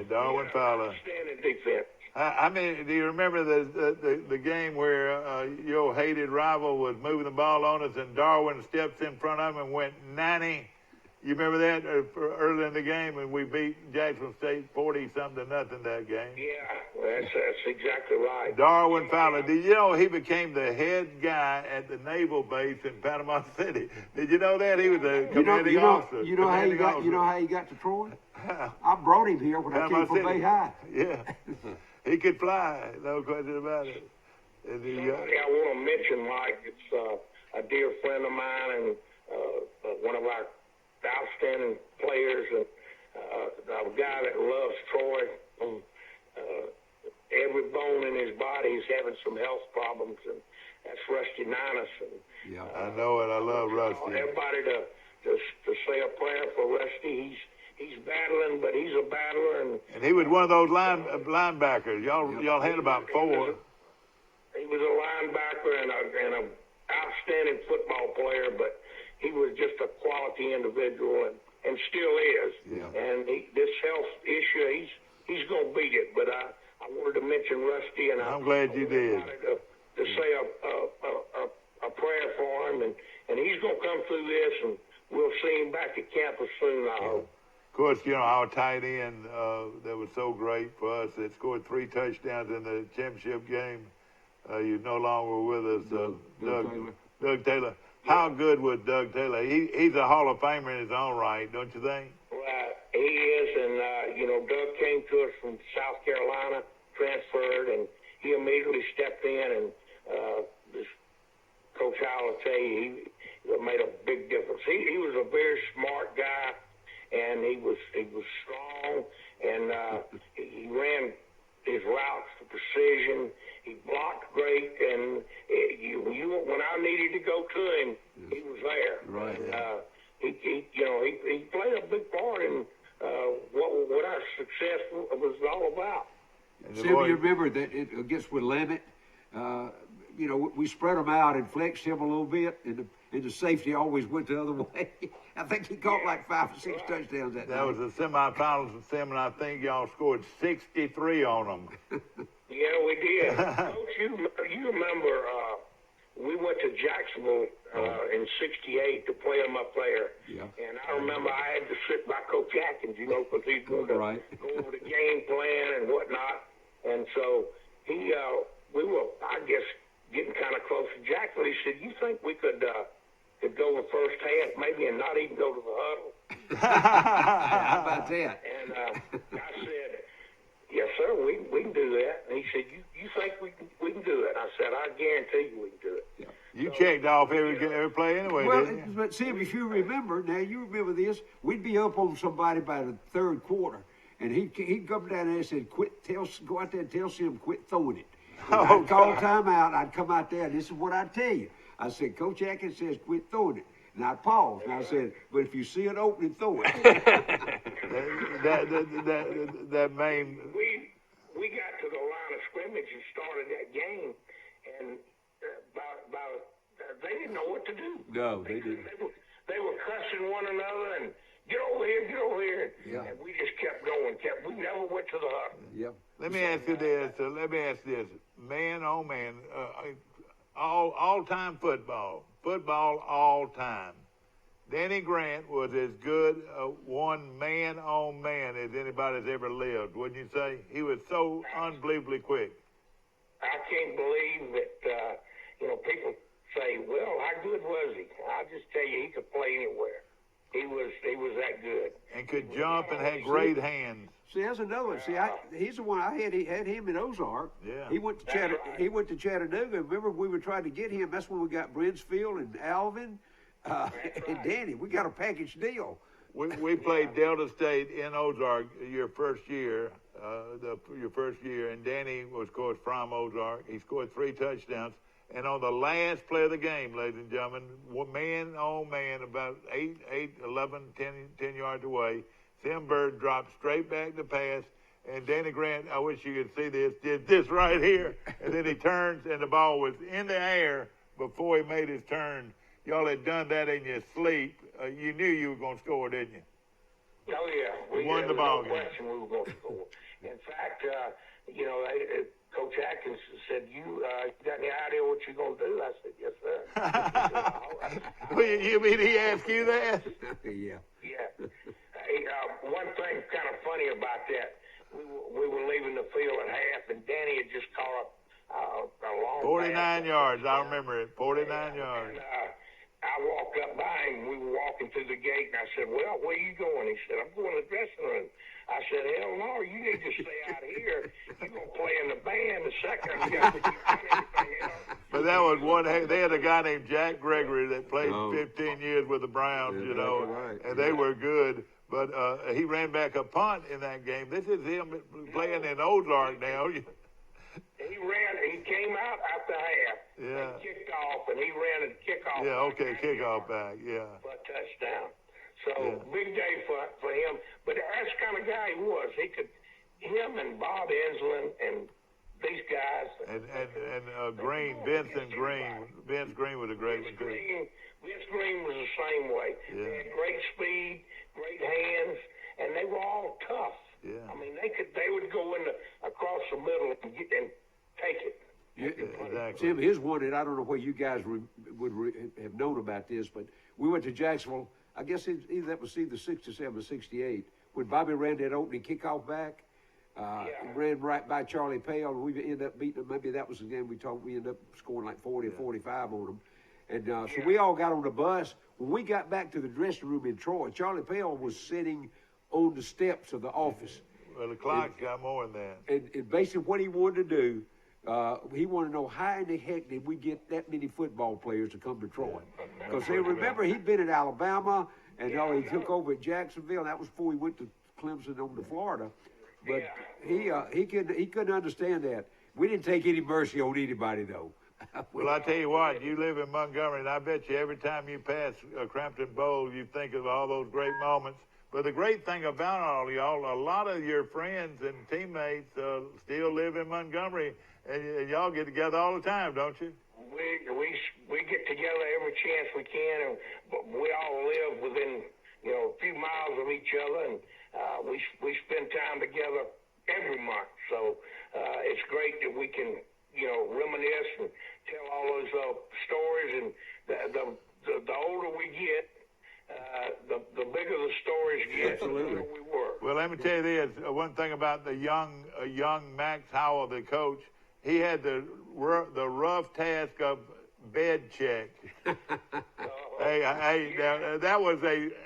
Darwin Fowler. Outstanding defense. I mean, do you remember the game where your hated rival was moving the ball on us and Darwin steps in front of him and went 90? You remember that early in the game, and we beat Jackson State 40-something to nothing that game? Yeah, that's exactly right. Darwin Fowler. Did you know he became the head guy at the naval base in Panama City? Did you know that? He was a commanding officer. You know how he got to Troy? I brought him here when Panama I came from Bay High. Yeah. He could fly, no question about it. I want to mention, Mike, it's a dear friend of mine and one of our outstanding players, and a guy that loves Troy. Every bone in his body is having some health problems, and that's Rusty Ninus. Yeah, I know it. I love Rusty. Everybody to say a prayer for Rusty. He's battling, but he's a battler, and he was one of those linebackers. Y'all had about four. He was a linebacker and an outstanding football player, but he was just a quality individual, and still is. Yeah. And this health issue, he's going to beat it. But I wanted to mention Rusty, and I'm glad you did. To say a prayer for him, and he's going to come through this, and we'll see him back at campus soon, I hope. Of course, our tight end that was so great for us that scored 3 touchdowns in the championship game. You're no longer with us, Doug Taylor. How good was Doug Taylor? He's a Hall of Famer in his own right, don't you think? Right, he is, and Doug came to us from South Carolina, transferred, and he immediately stepped in, and this Coach Al will tell you, he made a big difference. He was a very smart guy, and he was strong, and he ran his routes to precision. He blocked great, and when I needed to go to him, he was there. Right. And, he played a big part in what our success was all about. Sam, you remember that against Willamette, we spread them out and flexed him a little bit, and the safety always went the other way. I think he caught like 5 or 6 touchdowns that night. That was the semifinals of Sim, and I think y'all scored 63 on them. Yeah, we did. Coach, you remember we went to Jacksonville in '68 to play them up there. Yeah. And I remember I had to sit by Coach Atkins, because he's going to go over the game plan and whatnot. And so we were, I guess, getting kind of close to Jacksonville. He said, "You think we could go the first half maybe and not even go to the huddle?" How about that? And I said, "Yes, sir, we can do that." And he said, "You think we can do it?" I said, "I guarantee you we can do it." Yeah. You checked off every play anyway, didn't you? But Sam, if you remember, this, we'd be up on somebody by the third quarter, and he'd come down there and said, go out there and tell Sim, quit throwing it. I'd call timeout, I'd come out there, and this is what I'd tell you. I said, Coach Atkins says, quit throwing it. And I paused, and I said, but if you see an opening, throw it. that main... We got to the line of scrimmage and started that game, and they didn't know what to do. No, they didn't. They were cussing one another and get over here. Yeah. And we just kept going. We never went to the huddle. Yep. Let me ask you this. Man, oh man, all-time football all time. Danny Grant was as good one man-on-man as anybody's ever lived, wouldn't you say? He was so unbelievably quick. I can't believe that, people say, well, how good was he? I'll just tell you, he could play anywhere. He was that good. And could jump and had great hands. See, that's another one. See, he's the one I had him in Ozark. Yeah. He went to Chattanooga. Remember, we were trying to get him. That's when we got Brinsfield and Alvin and Danny. We got a package deal. We played Delta State in Ozark your first year, and Danny was, of course, from Ozark. He scored 3 touchdowns. And on the last play of the game, ladies and gentlemen, man on man, about 10 yards away, Tim Bird dropped straight back to pass, and Danny Grant, I wish you could see this, did this right here. And then he turns, and the ball was in the air before he made his turn. Y'all had done that in your sleep. You knew you were going to score, didn't you? Oh, yeah. We won the ball game. No question we were going to score. In fact, Coach Atkins said, you got any idea what you're going to do? I said, yes, sir. All right. Well, you mean he asked you that? Yeah. Yeah. Hey, one thing kind of funny about that, we were leaving the field at half, and Danny had just caught a long 49 yards. I remember it. 49 yards. And, I walked up by him. We were walking through the gate, and I said, well, where are you going? He said, I'm going to the dressing room. I said, hell no, you need to stay out here. You're going to play in the band the second you got to keep anything else. But that was one. They had a guy named Jack Gregory that played 15 years with the Browns, right. and they were good. But he ran back a punt in that game. This is him playing in Ozark now. He came out after half. Yeah. And kicked off, and he ran a kickoff. Yeah, okay, kickoff back, yeah. For a touchdown. So, big day for him. But that's the kind of guy he was. Him and Bob Enslin and these guys. And Green, Vincent Green. Vince Green was a great one, too. Vince Green was the same way. Yeah. They had great speed, great hands, and they were all tough. Yeah. I mean, they would go across the middle and take it. Yeah, exactly. Tim, here's one that I don't know where you guys would have known about this, but we went to Jacksonville. I guess that was either 67 or 68 when Bobby ran that opening kickoff back. Ran right by Charlie Pale. We ended up beating them. Maybe that was the game we talked. We ended up scoring like 40 or 45 on them. And so we all got on the bus. When we got back to the dressing room in Troy, Charlie Pale was sitting on the steps of the office. Well, the clock got more than that. And basically what he wanted to do, he wanted to know how in the heck did we get that many football players to come to Troy? Because remember, he'd been at Alabama, and he took over at Jacksonville. And that was before he went to Clemson over to Florida. But he couldn't understand that. We didn't take any mercy on anybody, though. Well, I tell you what, you live in Montgomery, and I bet you every time you pass Crampton Bowl, you think of all those great moments. But the great thing about all y'all, a lot of your friends and teammates still live in Montgomery, and y'all get together all the time, don't you? We get together every chance we can, and we all live within a few miles of each other, and we spend time together every month. So it's great that we can reminisce and tell all those stories. And the older we get, the bigger the stories get. Absolutely. The better we work. Well, let me tell you this. One thing about the young Max Howell, the coach, he had the rough task of bed check. That was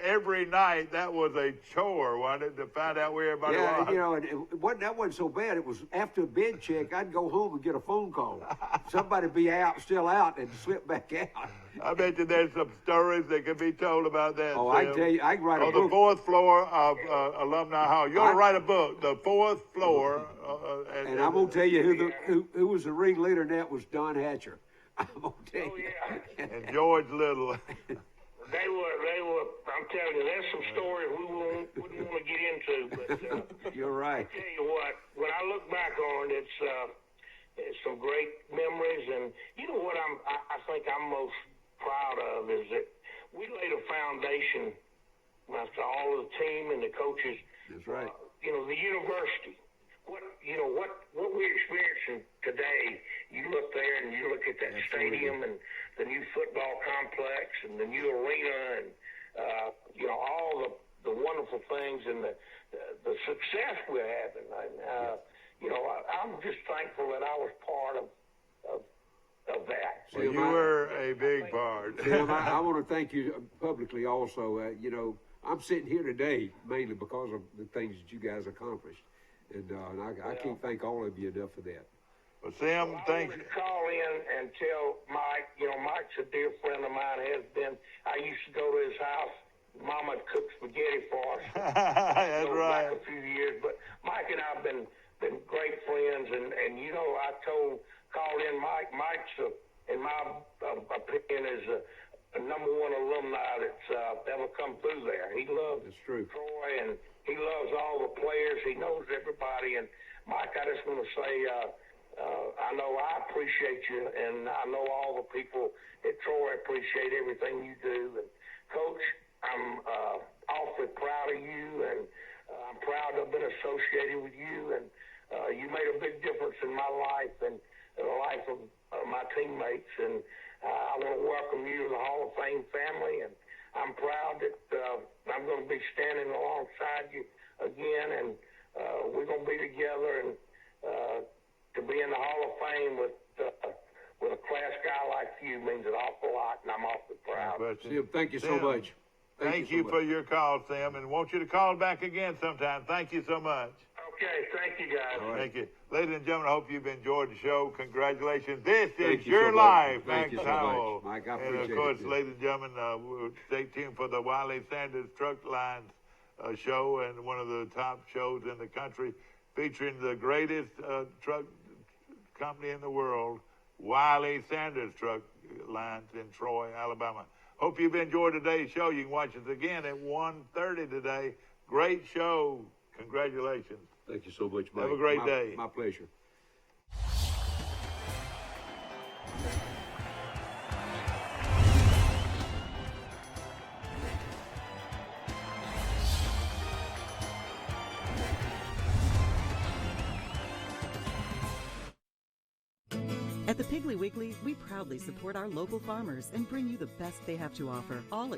every night. That was a chore, wasn't it, to find out where everybody was? And that wasn't so bad. It was after a bed check, I'd go home and get a phone call. Somebody be still out, and slip back out. I bet you there's some stories that can be told about that. Oh, I can tell you, I can write a book. On the fourth floor of Alumni Hall. You ought to write a book, The Fourth Floor. And I'm going to tell you who was the ringleader in that was Don Hatcher. I'm going to tell you. Yeah. And George Little. They were, I'm telling you, there's some stories we wouldn't want to get into, but you're right. I tell you what, when I look back on it, it's some great memories, and you know what I think I'm most proud of is that we laid a foundation to all of the team and the coaches. That's right. The university. What we're experiencing today, you look there and you look at that stadium and the new football complex and the new arena and all the wonderful things and the success we're having. I'm just thankful that I was part of that. Well, you were a big part. Sam, I want to thank you publicly also. I'm sitting here today mainly because of the things that you guys accomplished. And I can't thank all of you enough for that. Well, Sam, thanks. I wanted to call in and tell Mike, Mike's a dear friend of mine, has been. I used to go to his house. Mama cooked spaghetti for us. That's right. Back a few years. But Mike and I have been great friends. And I called in Mike. Mike's, in my opinion, is a number one alumni that's ever come through there. He loves Troy, and he loves all the players. He knows everybody. And, Mike, I just want to say I know I appreciate you, and I know all the people at Troy appreciate everything you do. And, Coach, I'm awfully proud of you, and I'm proud to have been associated with you. And you made a big difference in my life and in the life of my teammates. And I want to welcome you to the Hall of Fame family, and I'm proud that I'm going to be standing alongside you again, and we're going to be together. And to be in the Hall of Fame with a class guy like you means an awful lot, and I'm awfully proud. Sam, thank you so much. Thank you for your call, Sam, and want you to call back again sometime. Thank you so much. Okay, thank you, guys. Right. Thank you. Ladies and gentlemen, I hope you've enjoyed the show. Congratulations. This is your life, Max Howell. Mike, I appreciate it. And, of course, ladies and gentlemen, we'll stay tuned for the Wiley Sanders Truck Lines show, and one of the top shows in the country, featuring the greatest truck company in the world, Wiley Sanders Truck Lines in Troy, Alabama. Hope you've enjoyed today's show. You can watch us again at 1:30 today. Great show. Congratulations. Thank you so much, Mike. Have a great day. My pleasure. At the Piggly Wiggly, we proudly support our local farmers and bring you the best they have to offer, all at